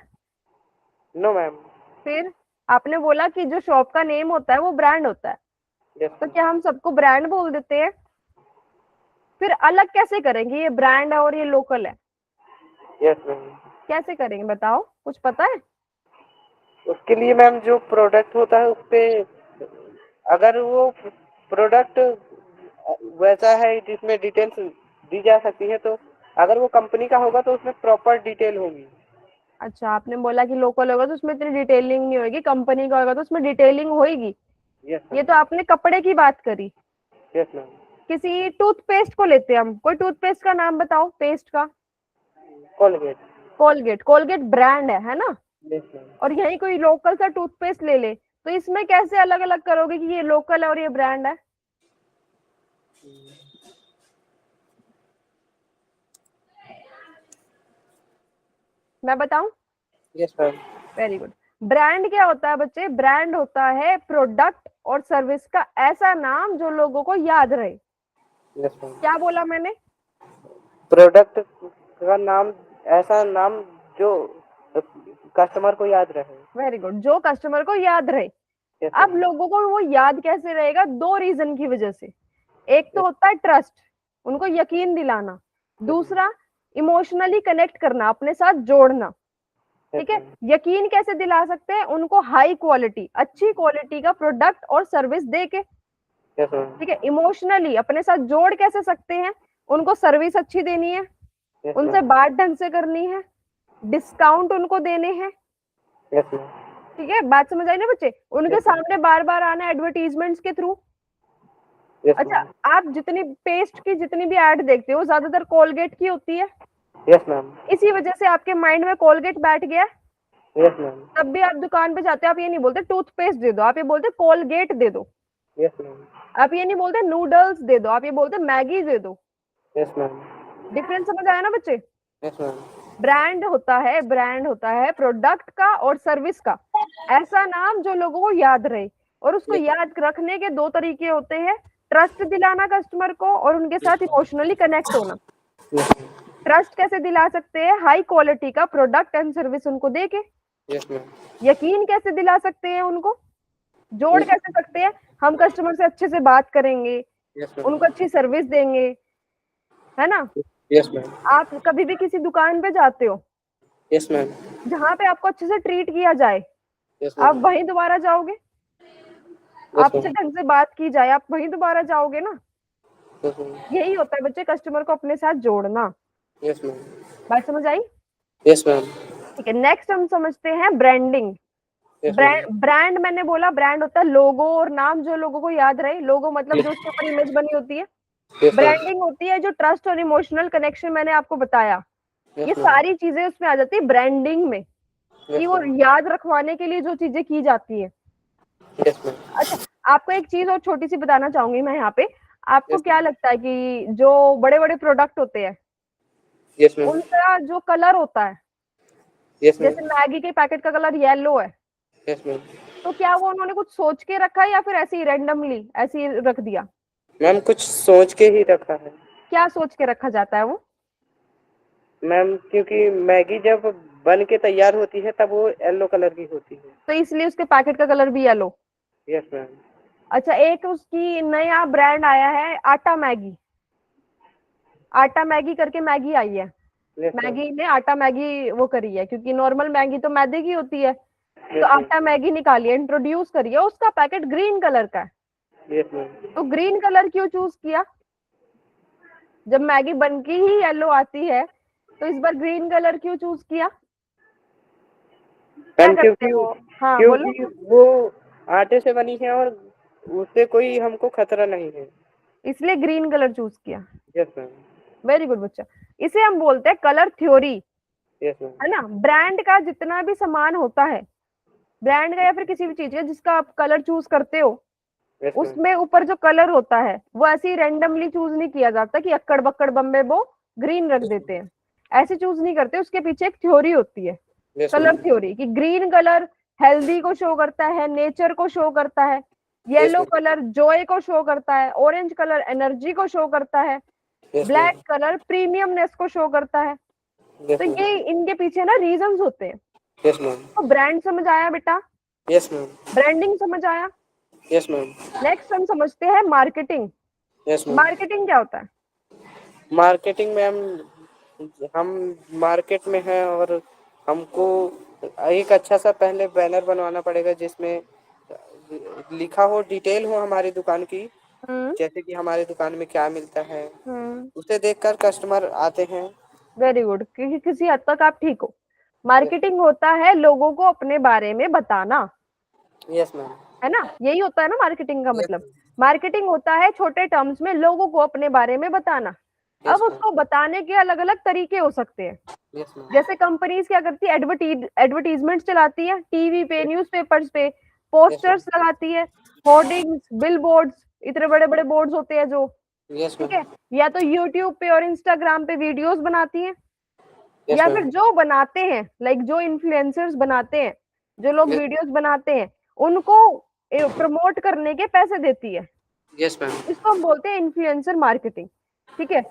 No ma'am. फिर आपने बोला कि जो शॉप का नेम होता है वो ब्रांड होता है, यस तो मैम। क्या हम सबको ब्रांड बोल देते हैं? फिर अलग कैसे करेंगे, ये ब्रांड है और ये लोकल है, यस मैम। कैसे करेंगे बताओ, कुछ पता है? उसके लिए मैम जो प्रोडक्ट होता है उस पे, अगर वो प्रोडक्ट वैसा है जिसमें डिटेल्स दी जा सकती है, तो अगर वो कंपनी का होगा तो उसमें प्रॉपर डिटेल होगी। अच्छा, आपने बोला कि लोकल होगा तो उसमें इतनी डिटेलिंग नहीं होगी, कंपनी का होगा तो उसमें डिटेलिंग होगी। यस ये मैम। तो आपने कपड़े की बात करी। Yes ma'am. किसी टूथपेस्ट को लेते हैं हम, कोई टूथपेस्ट का नाम बताओ, पेस्ट का। कोलगेट। कोलगेट, कोलगेट ब्रांड है ना? Yes ma'am. और यही कोई लोकल सा टूथपेस्ट ले ले, तो इसमें कैसे अलग अलग करोगे कि ये लोकल है और ये ब्रांड है? मैं बताऊं? Yes ma'am. Very good. Brand क्या होता है बच्चे? ब्रांड होता है प्रोडक्ट और सर्विस का ऐसा नाम जो लोगों को याद रहे। Yes ma'am. क्या बोला मैंने? प्रोडक्ट का नाम, ऐसा नाम जो कस्टमर को याद रहे। वेरी गुड, जो कस्टमर को याद रहे। यस अब मैम। लोगों को वो याद कैसे रहेगा? दो रीजन की वजह से। एक तो होता है ट्रस्ट, उनको यकीन दिलाना। दूसरा, इमोशनली कनेक्ट करना, अपने साथ जोड़ना। ठीक है, यकीन कैसे दिला सकते हैं? उनको हाई क्वालिटी, अच्छी क्वालिटी का प्रोडक्ट और सर्विस दे के। Yes ma'am. ठीक है, इमोशनली अपने साथ जोड़ कैसे सकते हैं? उनको सर्विस अच्छी देनी है, यस उनसे मैम। बात ढंग से करनी है, डिस्काउंट उनको देने हैं। Yes ma'am. ठीक है, बात समझ आई ना बच्चे? उनके यस मैम। सामने बार बार आना एडवर्टीजमेंट्स के थ्रू। यस अच्छा, मैम। आप जितनी पेस्ट की जितनी भी ऐड देखते हो ज्यादातर कोलगेट की होती है। Yes ma'am. इसी वजह से आपके माइंड में कोलगेट बैठ गया। Yes ma'am. तब भी आप दुकान पे जाते हो, आप ये नहीं बोलते टूथपेस्ट दे दो, आप ये बोलते कोलगेट दे दो। Yes ma'am. आप ये नहीं बोलते नूडल्स दे दो, आप ये बोलते मैगी दे दो। Yes ma'am. डिफरेंस समझ आया ना बच्चे? Yes ma'am. ब्रांड होता है प्रोडक्ट का और सर्विस का ऐसा नाम जो लोगों को याद रहे। और उसको याद रखने के दो तरीके होते हैं, ट्रस्ट दिलाना कस्टमर को और उनके साथ इमोशनली कनेक्ट होना। ट्रस्ट कैसे दिला सकते हैं? हाई क्वालिटी का प्रोडक्ट एंड सर्विस उनको देके। Yes ma'am. यकीन कैसे दिला सकते हैं? उनको जोड़ कैसे सकते हैं? हम कस्टमर से अच्छे से बात करेंगे, यस मैम। उनको अच्छी सर्विस देंगे, है ना? Yes ma'am. आप कभी भी किसी दुकान पे जाते हो यस मैम। जहां पे आपको अच्छे से ट्रीट किया जाए, यस आप मैम। वहीं दोबारा जाओगे। यस आपसे मैम। ढंग से बात की जाए, आप वहीं दोबारा जाओगे ना। Yes ma'am. यही होता है बच्चे, कस्टमर को अपने साथ जोड़ना। Yes ma'am. बात समझ आई? Yes ma'am. ठीक है, नेक्स्ट हम समझते हैं ब्रांडिंग। Yes ma'am. ब्रांड मैंने बोला, ब्रांड होता है लोगो और नाम जो लोगों को याद रहे। लोगो मतलब जो उसके ऊपर इमेज बनी होती है। Yes ma'am. ब्रांडिंग होती है जो ट्रस्ट और इमोशनल कनेक्शन मैंने आपको बताया। ये यस मैम। सारी चीजें उसमें आ जाती है ब्रांडिंग में, कि यस वो मैम। याद रखवाने के लिए जो चीजें की जाती है। Yes ma'am. अच्छा, आपको एक चीज और छोटी सी बताना चाहूंगी मैं यहाँ पे। आपको यस क्या लगता है कि जो बड़े बड़े प्रोडक्ट होते हैं यस मैम। उनका जो कलर होता है, यस मैम। जैसे मैगी के पैकेट का कलर येलो है, यस मैम। तो क्या वो उन्होंने कुछ सोच के रखा है या फिर ऐसे ही रैंडमली ऐसे ही रख दिया? मैम कुछ सोच के ही रखा है क्या सोच के रखा जाता है वो? मैम, क्योंकि मैगी जब बन के तैयार होती है तब वो येलो कलर की होती है। तो इसलिए उसके पैकेट का कलर भी येलो। Yes ma'am. अच्छा, एक उसकी नया ब्रांड आया है आटा मैगी। आटा मैगी करके मैगी आई है। Yes ma'am. मैगी ने आटा मैगी वो करी है, क्योंकि नॉर्मल मैगी तो मैदे की होती है। तो यस मैम। आटा मैगी निकाली है, इंट्रोड्यूस करी है, उसका पैकेट ग्रीन कलर का है। Yes ma'am. तो ग्रीन कलर क्यों चूज किया? जब मैगी बनके ही येलो आती है, तो इस बार ग्रीन कलर क्यों चूज किया? क्या मैम करते क्योंकि हो? हाँ बोलो। क्योंकि वो आटे से बनी है और उससे कोई हमको खतरा नहीं है। इसलिए ग्रीन कलर चूज किया। Yes ma'am. वेरी गुड बच्चा। इसे हम बोलते हैं कलर थ्योरी, यस मैम। है ना? ब्रांड का जितना भी सामान होता है, ब्रांड का या फिर किसी भी चीज का जिसका आप कलर चूज करते हो, यस मैम। उसमें ऊपर जो कलर होता है वो ऐसे ही रैंडमली चूज नहीं किया जाता कि अक्कड़ बक्कड़ बम्बे वो ग्रीन रख देते हैं। ऐसे चूज नहीं करते, उसके पीछे एक थ्योरी होती है, यस कलर मैम। थ्योरी, कि ग्रीन कलर हेल्दी को शो करता है, नेचर को शो करता है। Yes yellow ma'am. Colour Joy को शो करता है, ऑरेंज कलर एनर्जी को शो करता है, yes black ma'am. Colour premiumness को शो करता है। यस तो मैम। ये इनके पीछे ना रीजंस होते हैं। Yes ma'am. तो ब्रांड समझ आया बेटा? Yes ma'am. ब्रांडिंग समझ आया? Yes ma'am. नेक्स्ट हम समझते हैं मार्केटिंग। Yes ma'am. मार्केटिंग क्या होता है? मार्केटिंग मैम, हम मार्केट में हैं और हमको एक अच्छा सा पहले बैनर बनवाना पड़ेगा जिसमें लिखा हो, डिटेल हो हमारी दुकान की, हम्म जैसे कि हमारी दुकान में क्या मिलता है। हम्म उसे देखकर कस्टमर आते हैं। वेरी गुड, क्योंकि किसी हद तक आप ठीक हो। मार्केटिंग होता है लोगों को अपने बारे में बताना, यस मैम। है ना? यही होता है ना मार्केटिंग का यस मतलब। मैम। मार्केटिंग होता है छोटे टर्म्स में लोगों को अपने बारे में बताना। अब यस मैम। उसको बताने के अलग अलग तरीके हो सकते हैं। Yes ma'am. जैसे कंपनीज क्या करती है, एडवर्टीजमेंट चलाती है टीवी पे, न्यूज़पेपर्स पे, यस पोस्टर्स मैम। लगाती है, होर्डिंग्स, बिलबोर्ड्स, इतने बड़े बड़े बोर्ड्स होते हैं जो। यस ठीक मैम। है, या तो यूट्यूब पे और इंस्टाग्राम पे वीडियोस बनाती हैं। यस या फिर मैम। जो बनाते हैं, लाइक जो इन्फ्लुएंसर्स बनाते हैं, जो लोग वीडियोस बनाते हैं, उनको प्रमोट करने के पैसे देती है। Yes ma'am. इसको हम बोलते हैं इन्फ्लुएंसर मार्केटिंग। ठीक है।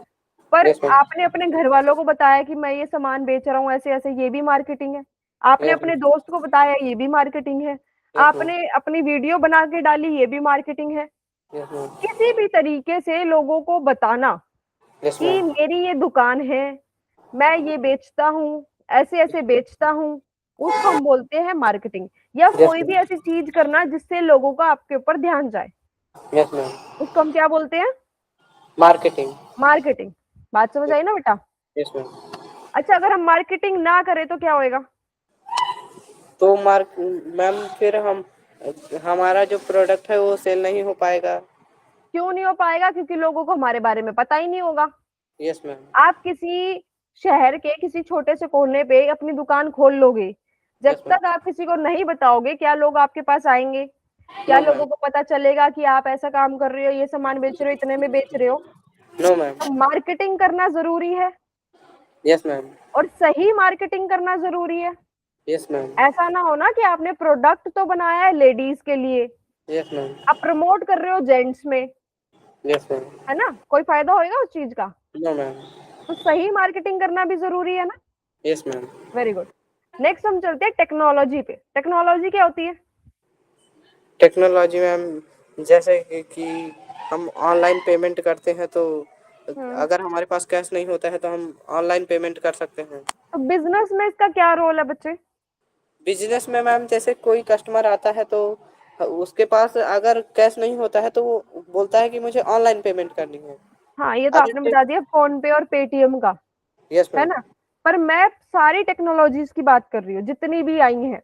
पर यस मैम। आपने अपने घर वालों को बताया कि मैं ये सामान बेच रहा हूँ ऐसे ऐसे, ये भी मार्केटिंग है। आपने यस अपने मैम। दोस्त को बताया, ये भी मार्केटिंग है। Yes ma'am. आपने अपनी वीडियो बना के डाली, ये भी मार्केटिंग है। Yes ma'am. किसी भी तरीके से लोगों को बताना यस कि मैम। मेरी ये दुकान है, मैं ये बेचता हूँ, ऐसे ऐसे बेचता हूँ, उसको हम बोलते हैं मार्केटिंग। या यस कोई भी मैम। ऐसी चीज करना जिससे लोगों का आपके ऊपर ध्यान जाए, यस मैम। उसको हम क्या बोलते हैं? मार्केटिंग। मार्केटिंग। बात समझ आई ना बेटा? Yes ma'am. अच्छा, अगर हम मार्केटिंग ना करें तो क्या होएगा? तो मार्क मैम फिर हम हमारा जो प्रोडक्ट है वो सेल नहीं हो पाएगा। क्यों नहीं हो पाएगा? क्योंकि लोगों को हमारे बारे में पता ही नहीं होगा। Yes ma'am. आप किसी शहर के किसी छोटे से कोने पे अपनी दुकान खोल लोगे, जब यस मैम। तक आप किसी को नहीं बताओगे, क्या लोग आपके पास आएंगे? क्या नो मैम। लोगों को पता चलेगा कि आप ऐसा काम कर रहे हो, ये सामान बेच रहे हो, इतने में बेच रहे हो? No ma'am. तो मार्केटिंग करना जरूरी है, यस मैम। और सही मार्केटिंग करना जरूरी है। Yes ma'am. ऐसा ना हो ना कि आपने प्रोडक्ट तो बनाया है लेडीज के लिए, यस मैम। आप प्रमोट कर रहे हो जेंट्स में, यस मैम। है ना? कोई फायदा होएगा उस चीज का? No ma'am. तो सही मार्केटिंग करना भी जरूरी है ना। Yes ma'am. Very good. Next हम चलते हैं टेक्नोलॉजी पे। टेक्नोलॉजी क्या होती है? टेक्नोलॉजी मैम जैसे कि हम ऑनलाइन पेमेंट करते हैं तो हम्म। अगर हमारे पास कैश नहीं होता है तो हम ऑनलाइन पेमेंट कर सकते हैं। तो बिजनेस में इसका क्या रोल है बच्चे? बिजनेस में मैम जैसे कोई कस्टमर आता है तो उसके पास अगर कैश नहीं होता है तो वो बोलता है कि मुझे ऑनलाइन पेमेंट करनी है। हाँ, ये तो अगर आपने कोई। बता दिया फोन पे और पेटीएम का, यस है मैम। ना? पर मैं सारी टेक्नोलॉजीज की बात कर रही हूँ जितनी भी आई हैं। यस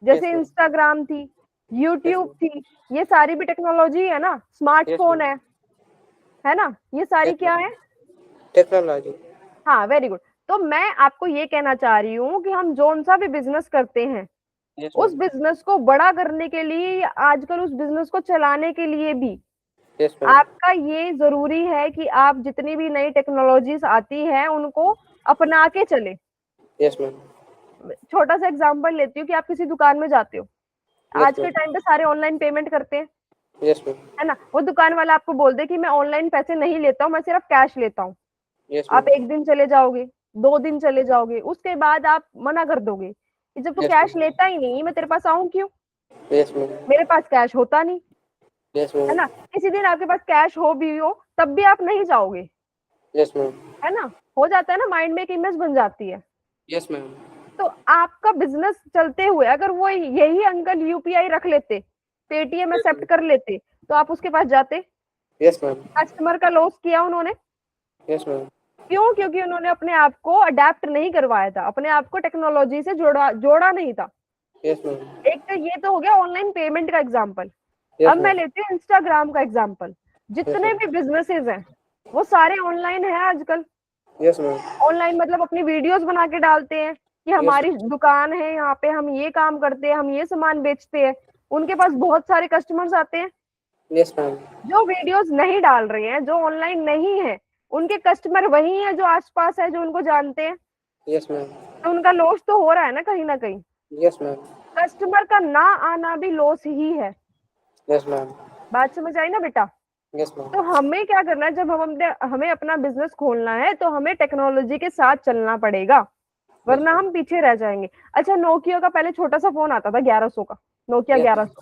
जैसे मैम। इंस्टाग्राम थी, यस यूट्यूब मैम। थी, ये सारी भी टेक्नोलॉजी है ना। Yes smartphone ma'am. है ना? ये सारी यस क्या मैम। है? टेक्नोलॉजी। हाँ, वेरी गुड। तो मैं आपको ये कहना चाह रही हूँ कि हम जोन सा भी बिजनेस करते हैं, यस उस मैम। बिजनेस को बड़ा करने के लिए या आजकल उस बिजनेस को चलाने के लिए भी यस मैम। आपका ये जरूरी है कि आप जितनी भी नई टेक्नोलॉजीज आती हैं उनको अपना के चले। Yes ma'am. छोटा सा एग्जांपल लेती हूँ कि आप किसी दुकान में जाते हो, यस आज के मैम। टाइम पे सारे ऑनलाइन पेमेंट करते हैं, यस मैम। है ना? वो दुकान वाला आपको बोल दे कि मैं ऑनलाइन पैसे नहीं लेता हूँ, मैं सिर्फ कैश लेता हूँ। यस आप मैम। एक दिन चले जाओगे, 2 दिन चले जाओगे, उसके बाद आप मना कर दोगे कि जब तू यस कैश मैम। लेता ही नहीं, मैं तेरे पास आऊं क्यों? Yes ma'am. मेरे पास कैश होता नहीं, यस है मैम। ना? किसी दिन आपके पास कैश हो भी हो, तब भी आप नहीं जाओगे, यस मैम। है ना? हो जाता है ना, माइंड में एक इमेज बन जाती है। Yes ma'am. तो आपका बिजनेस चलते हुए अगर वो यही अंकल यूपीआई रख लेते, पेटीएम यस एक्सेप्ट मैम। कर लेते, तो आप उसके पास जाते? Yes ma'am. कस्टमर का लॉस किया उन्होंने। Yes ma'am. क्यों? क्योंकि उन्होंने अपने आप को अडेप्ट नहीं करवाया था, अपने आप को टेक्नोलॉजी से जोड़ा जोड़ा नहीं था। Yes ma'am. एक तो ये तो हो गया ऑनलाइन पेमेंट का एग्जाम्पल। अब यस मैं मैम। लेती हूँ इंस्टाग्राम का एग्जाम्पल। यस जितने मैम। भी बिजनेसेस हैं वो सारे ऑनलाइन है आजकल। Yes ma'am. ऑनलाइन मतलब अपनी वीडियोस बना के डालते हैं कि यस। हमारी दुकान है, यहाँ पे हम ये काम करते हैं, हम ये सामान बेचते हैं। उनके पास बहुत सारे कस्टमर्स आते हैं। Yes ma'am. जो वीडियोस नहीं डाल रहे हैं, जो ऑनलाइन नहीं है, उनके कस्टमर वही है जो आसपास है, जो उनको जानते हैं। Yes ma'am. तो उनका लॉस तो हो रहा है ना कहीं। Yes ma'am. कस्टमर का ना आना भी लॉस ही है। Yes ma'am. बात समझ आई ना बेटा? Yes ma'am. तो हमें क्या करना है, जब हमें अपना बिजनेस खोलना है तो हमें टेक्नोलॉजी के साथ चलना पड़ेगा, यस वरना मैम। हम पीछे रह जाएंगे। अच्छा, नोकिया का पहले छोटा सा फोन आता था 1100 का, नोकिया यस 1100,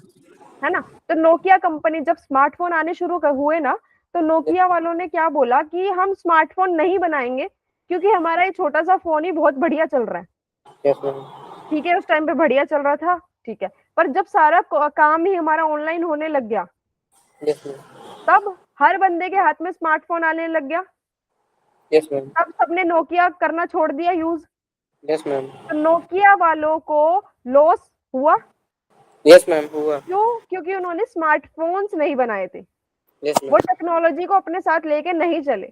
है ना? तो नोकिया कंपनी जब स्मार्टफोन आने शुरू हुए ना, तो मैम। नोकिया वालों ने क्या बोला कि हम स्मार्टफोन नहीं बनाएंगे, क्योंकि हमारा ये छोटा सा फोन ही बहुत बढ़िया चल रहा है। Yes ma'am. ठीक है, उस टाइम पे बढ़िया चल रहा था, ठीक है। पर जब सारा काम ही हमारा ऑनलाइन होने लग गया, यस मैम। तब हर बंदे के हाथ में स्मार्टफोन आने लग गया, यस मैम। तब सबने नोकिया करना छोड़ दिया यूज। Yes ma'am. तो नोकिया वालों को लॉस हुआ। यस मैम हुआ। क्यों? क्योंकि उन्होंने स्मार्टफोन्स नहीं बनाए थे, यस वो मैम। टेक्नोलॉजी को अपने साथ लेके नहीं चले।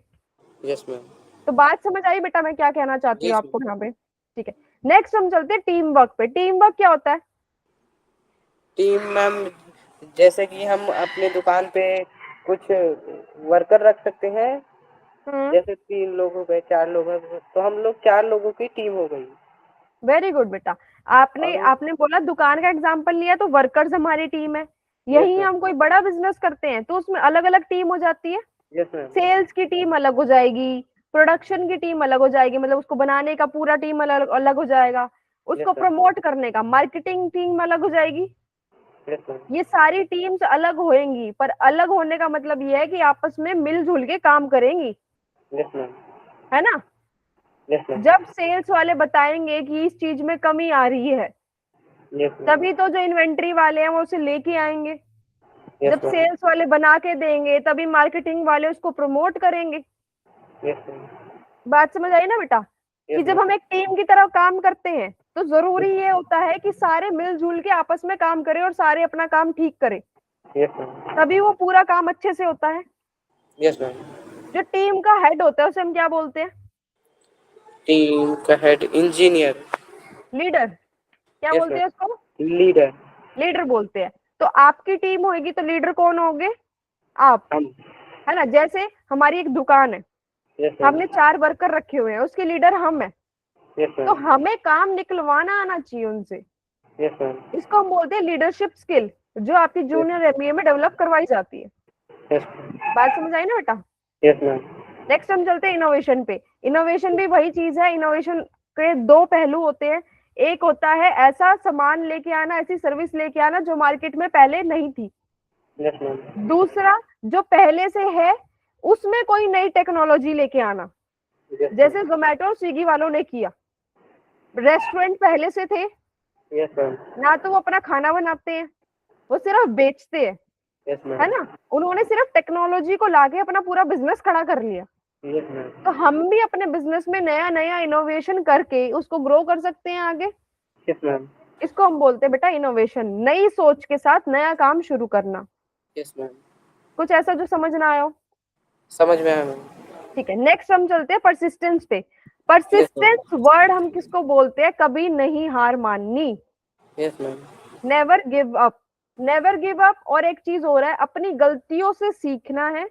Yes ma'am. तो बात समझ आई बेटा मैं क्या कहना चाहती हूँ यस आपको मैम। यहाँ पे? ठीक है। नेक्स्ट हम चलते हैं टीम वर्क पे। टीम वर्क क्या होता है? टीम मैम जैसे कि हम अपने दुकान पे कुछ वर्कर रख सकते हैं जैसे 3 लोग हो गए, 4 लोग हो गए, तो हम लोग 4 लोगों की टीम हो गई। वेरी गुड बेटा। आपने और आपने बोला दुकान का एग्जांपल लिया, तो वर्कर्स हमारी टीम है। यस यही मैम, हम कोई बड़ा बिजनेस करते हैं तो उसमें अलग अलग टीम हो जाती है। यस मैम, सेल्स की टीम अलग हो जाएगी, प्रोडक्शन की टीम अलग हो जाएगी, मतलब उसको बनाने का पूरा टीम अलग अलग हो जाएगा, यस उसको मैम, प्रमोट करने का मार्केटिंग टीम अलग हो जाएगी। यस मैम, ये सारी टीम्स अलग होएंगी, पर अलग होने का मतलब ये है कि आपस में मिलजुल के काम करेंगी, यस मैम, है ना। यस मैम, जब सेल्स वाले बताएंगे कि इस चीज में कमी आ रही है, यस मैम, तभी तो जो इन्वेंट्री वाले हैं वो उसे लेके आएंगे। यस जब मैम, सेल्स वाले बना के देंगे तभी मार्केटिंग वाले उसको प्रमोट करेंगे। यस मैम, बात समझ आई ना बेटा, कि यस जब मैम, हम एक टीम की तरह काम करते हैं तो जरूरी ये होता है कि सारे मिलजुल के आपस में काम करें और सारे अपना काम ठीक करें, यस मैम, तभी वो पूरा काम अच्छे से होता है। Yes ma'am. जो टीम का हेड होता है उसे हम क्या बोलते हैं? टीम का हेड इंजीनियर। लीडर। क्या यस बोलते हैं उसको? Ma'am, leader. लीडर बोलते हैं। तो आपकी टीम होगी तो लीडर कौन होगे? आप, हम। है ना। जैसे हमारी एक दुकान है, यस मैम, हमने 4 वर्कर रखे हुए हैं, उसके लीडर हम है, यस तो मैम, हमें काम निकलवाना आना चाहिए उनसे। यस मैम, इसको हम बोलते हैं लीडरशिप स्किल, जो आपकी जूनियर एमबीए में डेवलप करवाई जाती है। यस बात समझ आई ना बेटा? यस मैम, नेक्स्ट हम चलते हैं इनोवेशन पे। इनोवेशन भी वही चीज है। इनोवेशन के 2 पहलू होते हैं। एक होता है ऐसा सामान लेके आना, ऐसी सर्विस लेके आना जो मार्केट में पहले नहीं थी। यस मैम, दूसरा, जो पहले से है उसमें कोई नई टेक्नोलॉजी लेके आना, यस मैम, जैसे जोमेटो और स्विगी वालों ने किया। रेस्टोरेंट पहले से थे, यस मैम, ना तो वो अपना खाना बनाते हैं, वो सिर्फ बेचते हैं, यस है मैम, ना। उन्होंने सिर्फ टेक्नोलॉजी को लाके अपना पूरा बिजनेस खड़ा कर लिया। यस मैम, तो हम भी अपने बिजनेस में नया नया इनोवेशन करके उसको ग्रो कर सकते हैं आगे। यस मैम, इसको हम बोलते हैं बेटा इनोवेशन, नई सोच के साथ नया काम शुरू करना। Yes ma'am. कुछ ऐसा जो समझ ना आया हो? समझ में आया मैम। ठीक है, नेक्स्ट हम चलते हैं परसिस्टेंस पे। यस मैम, परसिस्टेंस वर्ड हम किसको बोलते हैं? कभी नहीं हार माननी, yes ma'am, never give up. Never give up, और एक चीज हो रहा है, अपनी गलतियों से सीखना है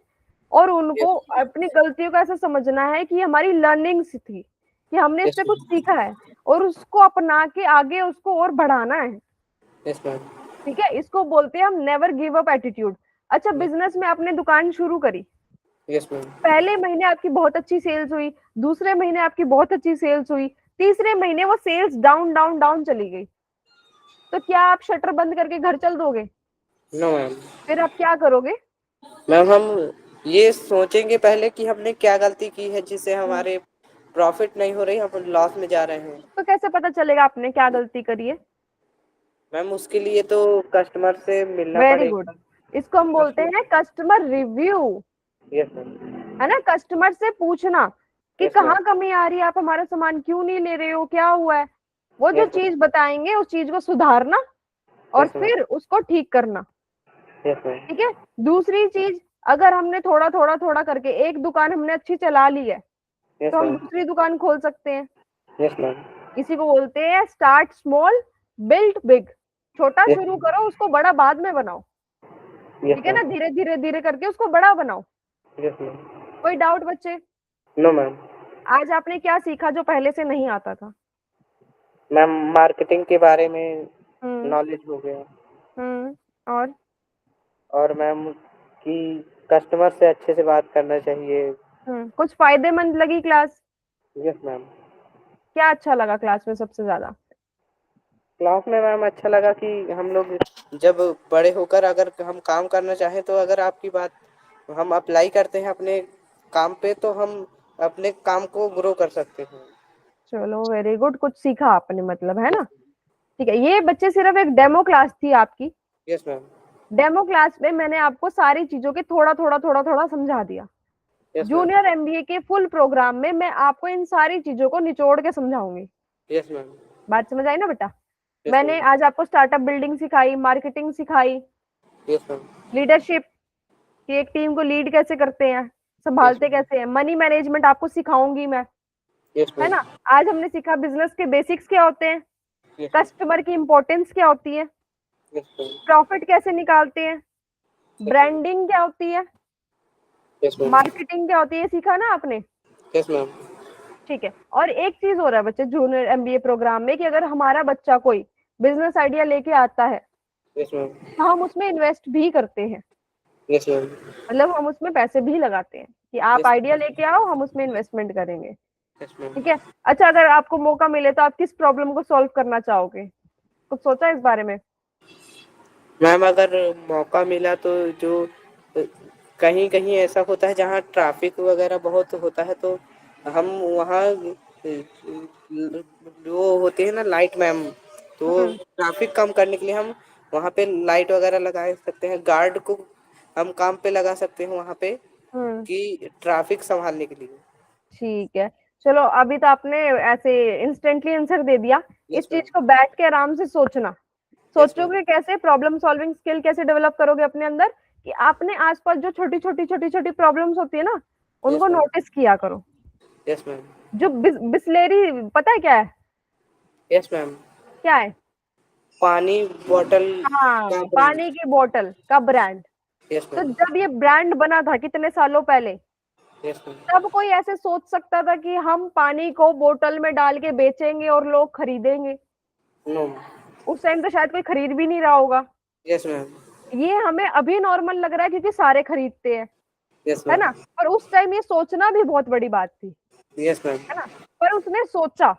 और उनको यस, अपनी गलतियों का ऐसा समझना है कि हमारी लर्निंग्स थी, कि हमने यस इससे कुछ मैम, सीखा है, और उसको अपना के आगे उसको और बढ़ाना है। यस मैम, ठीक है, इसको बोलते हैं हम नेवर गिव अप एटीट्यूड। अच्छा, बिजनेस में आपने दुकान शुरू करी, यस मैम, पहले महीने आपकी बहुत अच्छी सेल्स हुई, दूसरे महीने आपकी बहुत अच्छी सेल्स हुई, तीसरे महीने वो सेल्स डाउन डाउन डाउन चली गई, तो क्या आप शटर बंद करके घर चल दोगे? No ma'am. फिर आप क्या करोगे? मैम हम ये सोचेंगे पहले कि हमने क्या गलती की है जिससे हम्म, हमारे प्रॉफिट नहीं हो रही, हम लॉस में जा रहे हैं। तो कैसे पता चलेगा आपने क्या गलती करी है? मैम उसके लिए तो कस्टमर से मिलना वेरी गुड। पड़ेगा। इसको हम बोलते कस्टमर। हैं कस्टमर रिव्यू, यस मैम, है ना। कस्टमर से पूछना कि यस कहाँ मैम, कमी आ रही है, आप हमारा सामान क्यों नहीं ले रहे हो, क्या हुआ है। वो जो यस मैम, चीज बताएंगे उस चीज को सुधारना और यस मैम, फिर उसको ठीक करना। यस मैम, ठीक है। दूसरी चीज, अगर हमने थोड़ा थोड़ा थोड़ा करके एक दुकान हमने अच्छी चला ली है, यस तो हम मैम, दूसरी दुकान खोल सकते हैं। यस मैम, इसी को बोलते हैं स्टार्ट स्मॉल बिल्ड बिग। छोटा यस, शुरू करो, उसको बड़ा बाद में बनाओ। यस ठीक है मैम, ना, धीरे धीरे धीरे करके उसको बड़ा बनाओ। Yes ma'am. कोई डाउट बच्चे? No ma'am. आज आपने क्या सीखा जो पहले से नहीं आता था? मैम मार्केटिंग के बारे में हम्म। नॉलेज हो गया। और और मैम कि कस्टमर से अच्छे से बात करना चाहिए। कुछ फायदेमंद लगी क्लास? Yes ma'am. क्या अच्छा लगा क्लास में सबसे ज्यादा? क्लास में मैम अच्छा लगा कि हम लोग जब बड़े होकर अगर हम काम करना चाहें तो अगर आपकी बात हम अप्लाई करते हैं अपने काम पे तो हम अपने काम को ग्रो कर सकते हैं। चलो वेरी गुड, कुछ सीखा आपने मतलब, है ना। यस, ठीक है, ये बच्चे सिर्फ एक डेमो क्लास थी आपकी। यस मैम, डेमो क्लास में मैंने आपको सारी चीजों के थोड़ा थोड़ा थोड़ा थोड़ा समझा दिया। यस मैम, जूनियर एमबीए के फुल प्रोग्राम में मैं आपको इन सारी चीजों को निचोड़ के समझाऊंगी। यस मैम, बात समझ आई ना बेटा? यस मैंने मैम, आज आपको स्टार्टअप बिल्डिंग सिखाई, मार्केटिंग सिखाई, यस मैम, लीडरशिप कि एक टीम को लीड कैसे करते हैं, यस संभालते मैम, कैसे हैं, मनी मैनेजमेंट आपको सिखाऊंगी मैं, यस है मैम, ना। आज हमने सीखा बिजनेस के बेसिक्स क्या होते हैं, यस मैम, कस्टमर की इंपॉर्टेंस क्या होती है, यस मैम, प्रॉफिट कैसे निकालते हैं, यस मैम, ब्रांडिंग क्या होती है, यस मैम। मार्केटिंग क्या होती है ये सीखा ना आपने? Yes ma'am. ठीक है। और एक चीज हो रहा है बच्चे जूनियर एमबीए प्रोग्राम में कि अगर हमारा बच्चा कोई बिजनेस आइडिया लेके आता है यस मैम। तो हम उसमें इन्वेस्ट भी करते हैं, यस मैम। मतलब हम उसमें पैसे भी लगाते हैं कि आप यस आइडिया लेके आओ, हम उसमें इन्वेस्टमेंट करेंगे। Yes ma'am. ठीक है। अच्छा, अगर आपको मौका मिले तो आप किस प्रॉब्लम को सॉल्व करना चाहोगे? कुछ सोचा इस बारे में? मैम अगर मौका मिला तो जो कहीं कहीं ऐसा होता है जहाँ ट्रैफिक वगैरह बहुत होता है, तो हम वहाँ वो होती है ना लाइट मैम, तो हम्म। ट्रैफिक कम करने के लिए हम वहाँ पे लाइट वगैरह लगा सकते हैं, गार्ड को हम काम पे लगा सकते हैं वहाँ पे हम्म। कि ट्रैफिक संभालने के लिए। ठीक है। चलो, अभी तो आपने ऐसे इंस्टेंटली आंसर दे दिया। इस यस मैम। चीज को बैठ के आराम से सोचना। Yes ma'am. सोचोगे कैसे, प्रॉब्लम सॉल्विंग स्किल कैसे डेवलप करोगे अपने अंदर, कि आपने आसपास जो छोटी छोटी छोटी छोटी प्रॉब्लम्स होती है ना, यस उनको मैम। नोटिस किया करो। Yes ma'am. जो बिस्लेरी, पता है क्या है? Yes ma'am. क्या है? पानी बॉटल हाँ, का ब्रांड। पानी की बोतल का ब्रांड। यस तो मैम। जब ये ब्रांड बना था कितने सालों पहले, यस मैम। तब कोई ऐसे सोच सकता था कि हम पानी को बोतल में डाल के बेचेंगे और लोग खरीदेंगे? नो। उस टाइम तो शायद कोई खरीद भी नहीं रहा होगा। Yes ma'am. ये हमें अभी नॉर्मल लग रहा है क्योंकि सारे खरीदते हैं, यस है मैम। ना? पर उस टाइम ये सोचना भी बहुत बड़ी बात थी, यस मैम। है ना? पर उसने सोचा,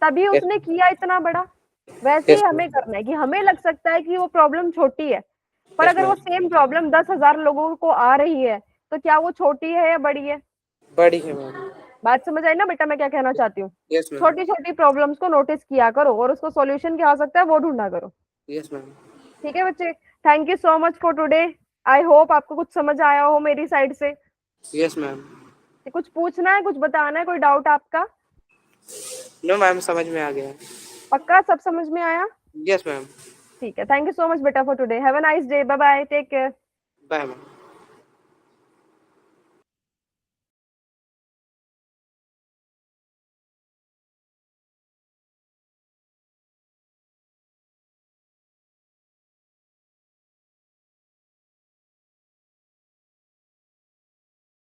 तभी यस उसने किया इतना बड़ा। वैसे ही यस हमें मैम। करना है कि हमें लग सकता है कि वो प्रॉब्लम छोटी है, पर यस अगर वो मैम। सेम प्रॉब्लम 10,000 लोगों को आ रही है, तो क्या वो छोटी है या बड़ी है? बड़ी है मैम। बात समझ आई ना बेटा, मैं क्या कहना चाहती हूँ? Yes ma'am. छोटी छोटी प्रॉब्लम्स को नोटिस किया करो और उसको सॉल्यूशन क्या हो सकता है वो ढूंढा करो। Yes ma'am. ठीक है बच्चे, thank you so much for today. I hope आपको कुछ समझ आया हो मेरी साइड से। Yes ma'am. कुछ पूछना है, कुछ बताना है, कोई डाउट आपका? नो मैम, समझ में आ गया। पक्का सब समझ में आया? Yes ma'am. ठीक है, थैंक यू सो मच बेटा for today. Have a nice day, bye bye, take care. Bye ma'am.